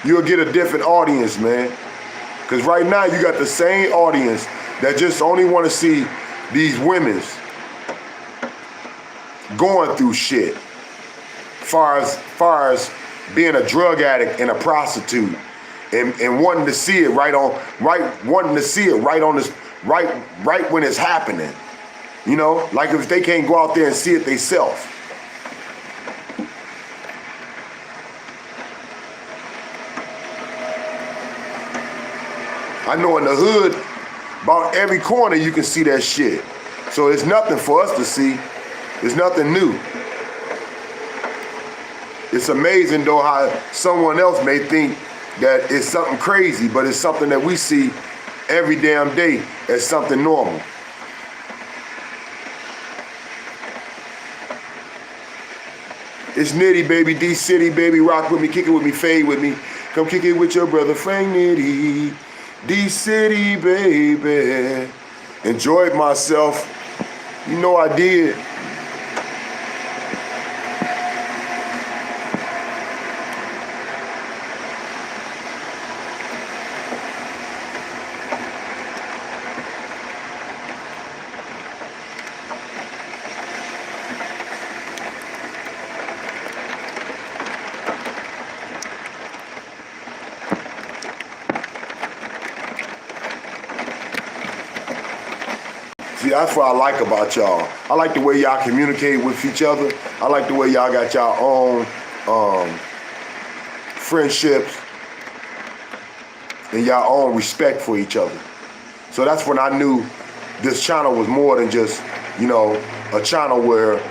You'll get a different audience, man. Because right now you got the same audience that just only want to see these women going through shit. Far as being a drug addict and a prostitute, and wanting to see it right when it's happening. Like if they can't go out there and see it themselves. I know in the hood, about every corner you can see that shit. So it's nothing for us to see. It's nothing new. It's amazing though how someone else may think that it's something crazy, but it's something that we see every damn day as something normal. It's Nitty, baby, D-City, baby, rock with me, kick it with me, fade with me. Come kick it with your brother Frank Nitty. D-City, baby. Enjoyed myself. You know I did. See, that's what I like about y'all. I like the way y'all communicate with each other. I like the way y'all got y'all own friendships and y'all own respect for each other. So that's when I knew this channel was more than just, you know, a channel where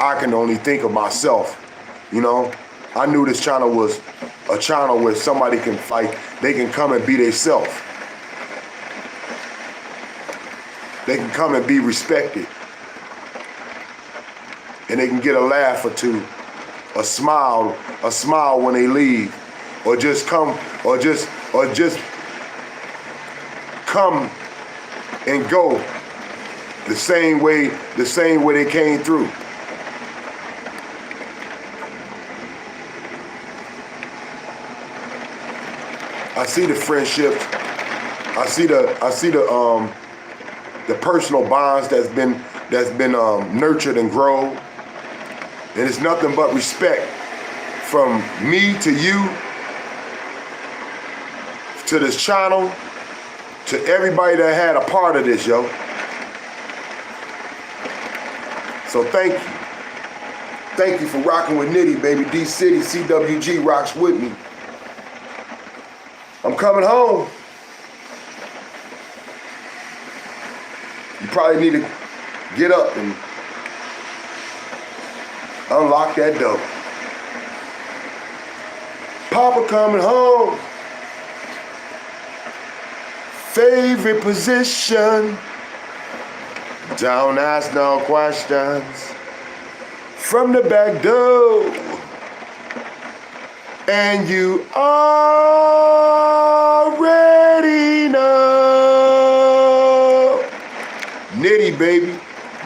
I can only think of myself, you know. I knew this channel was a channel where somebody can fight, they can come and be themselves. They can come and be respected. And they can get a laugh or two, a smile when they leave, or just come and go the same way they came through. I see the friendships. I see the personal bonds that's been nurtured and grown, and it's nothing but respect from me to you, to this channel, to everybody that had a part of this, yo. So thank you. Thank you for rocking with Nitty, baby. D-City, CWG rocks with me. I'm coming home. You probably need to get up and unlock that door. Papa coming home. Favorite position. Don't ask no questions. From the back door. And you already know. Nitty, baby.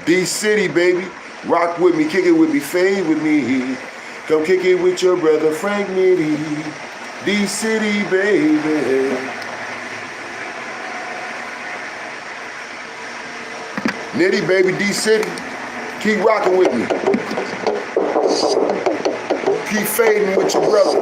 D-City, baby. Rock with me, kick it with me, fade with me. Come kick it with your brother Frank Nitty. D-City, baby. Nitty, baby, D-City. Keep rocking with me. Keep fading with your brother.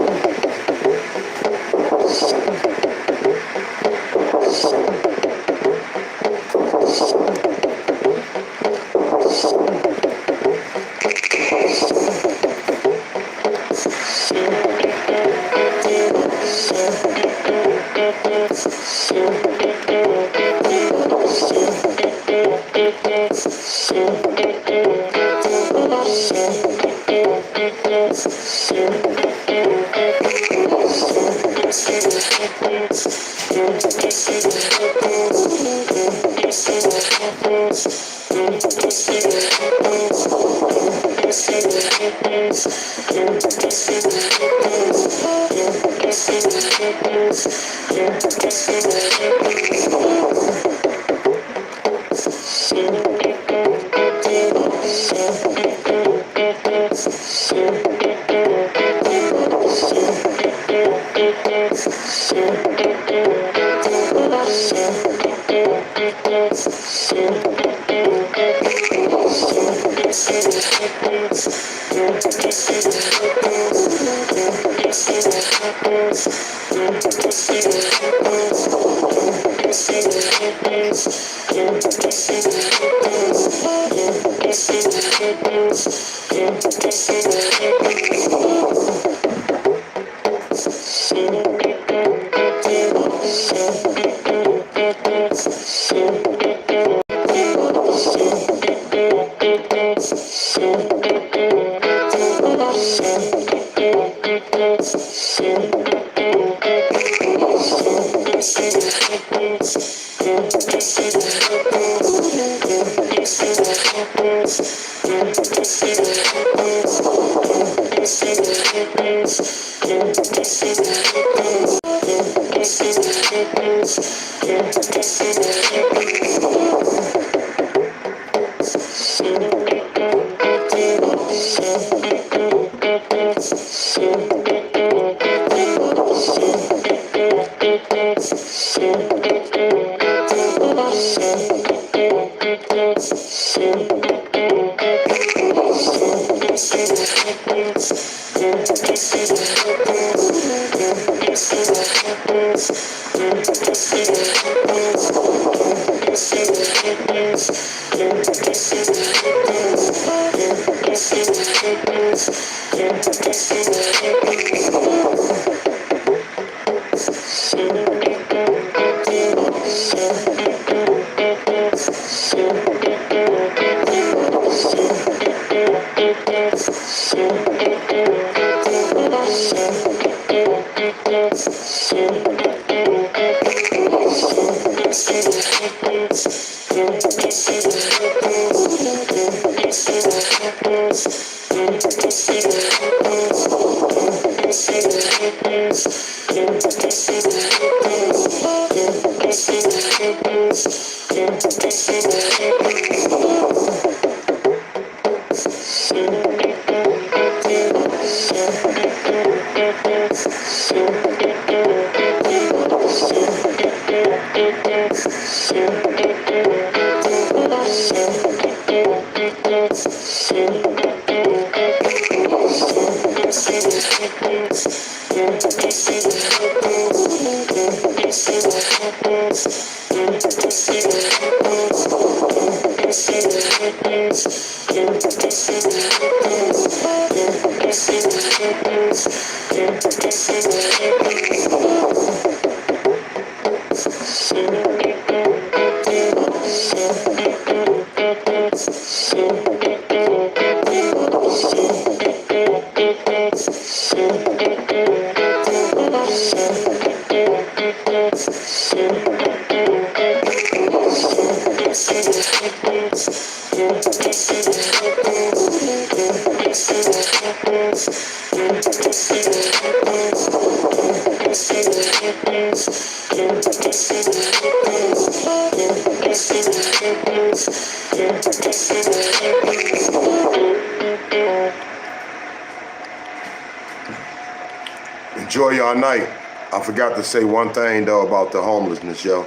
Enjoy your night. I forgot to say one thing though about the homelessness, yo.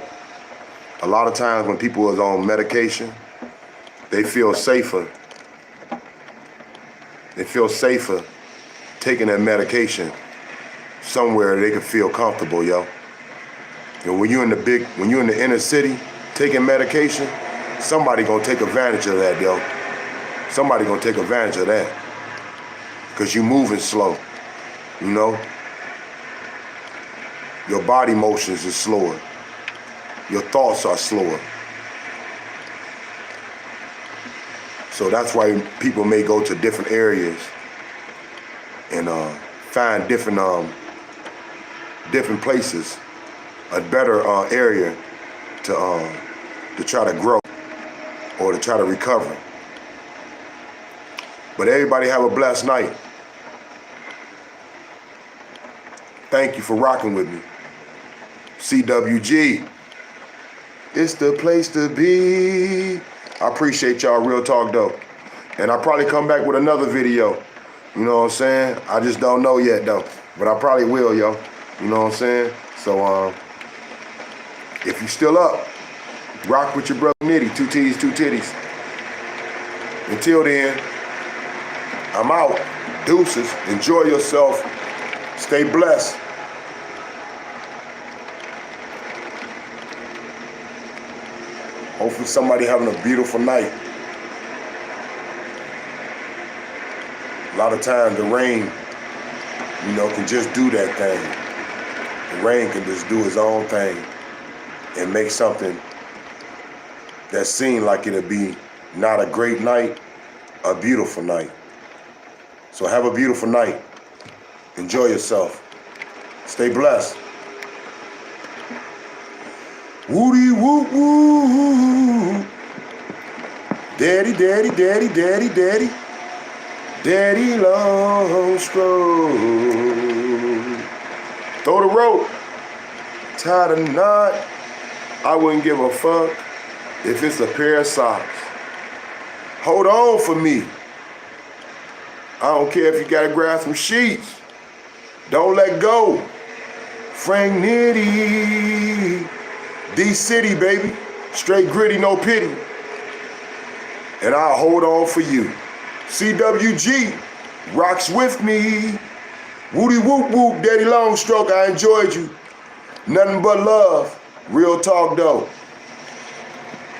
A lot of times when people is on medication, they feel safer. They feel safer taking their medication somewhere they can feel comfortable, yo. And when you're in the inner city taking medication, somebody gonna take advantage of that, yo. Somebody gonna take advantage of that. Cause you moving slow, you know? Your body motions is slower. Your thoughts are slower. So that's why people may go to different areas and find different places, a better area to try to grow or to try to recover. But everybody have a blessed night. Thank you for rocking with me. CWG. It's the place to be. I appreciate y'all, real talk though. And I'll probably come back with another video. You know what I'm saying? I just don't know yet though. But I probably will, yo. You know what I'm saying? So if you still up, rock with your brother Nitty. 2 T's, 2 titties. Until then, I'm out. Deuces. Enjoy yourself. Stay blessed. Hopefully somebody having a beautiful night. A lot of times the rain, you know, can just do that thing. The rain can just do its own thing and make something that seemed like it'll be not a great night, a beautiful night. So have a beautiful night. Enjoy yourself. Stay blessed. Woody woo woo. Daddy, daddy, daddy, daddy, daddy. Daddy Longstroke. Throw the rope, tie the knot. I wouldn't give a fuck if it's a pair of socks. Hold on for me. I don't care if you gotta grab some sheets. Don't let go. Frank Nitty. D-City, baby. Straight gritty, no pity. And I'll hold on for you. CWG rocks with me. Woody whoop whoop, Daddy Longstroke, I enjoyed you. Nothing but love. Real talk though.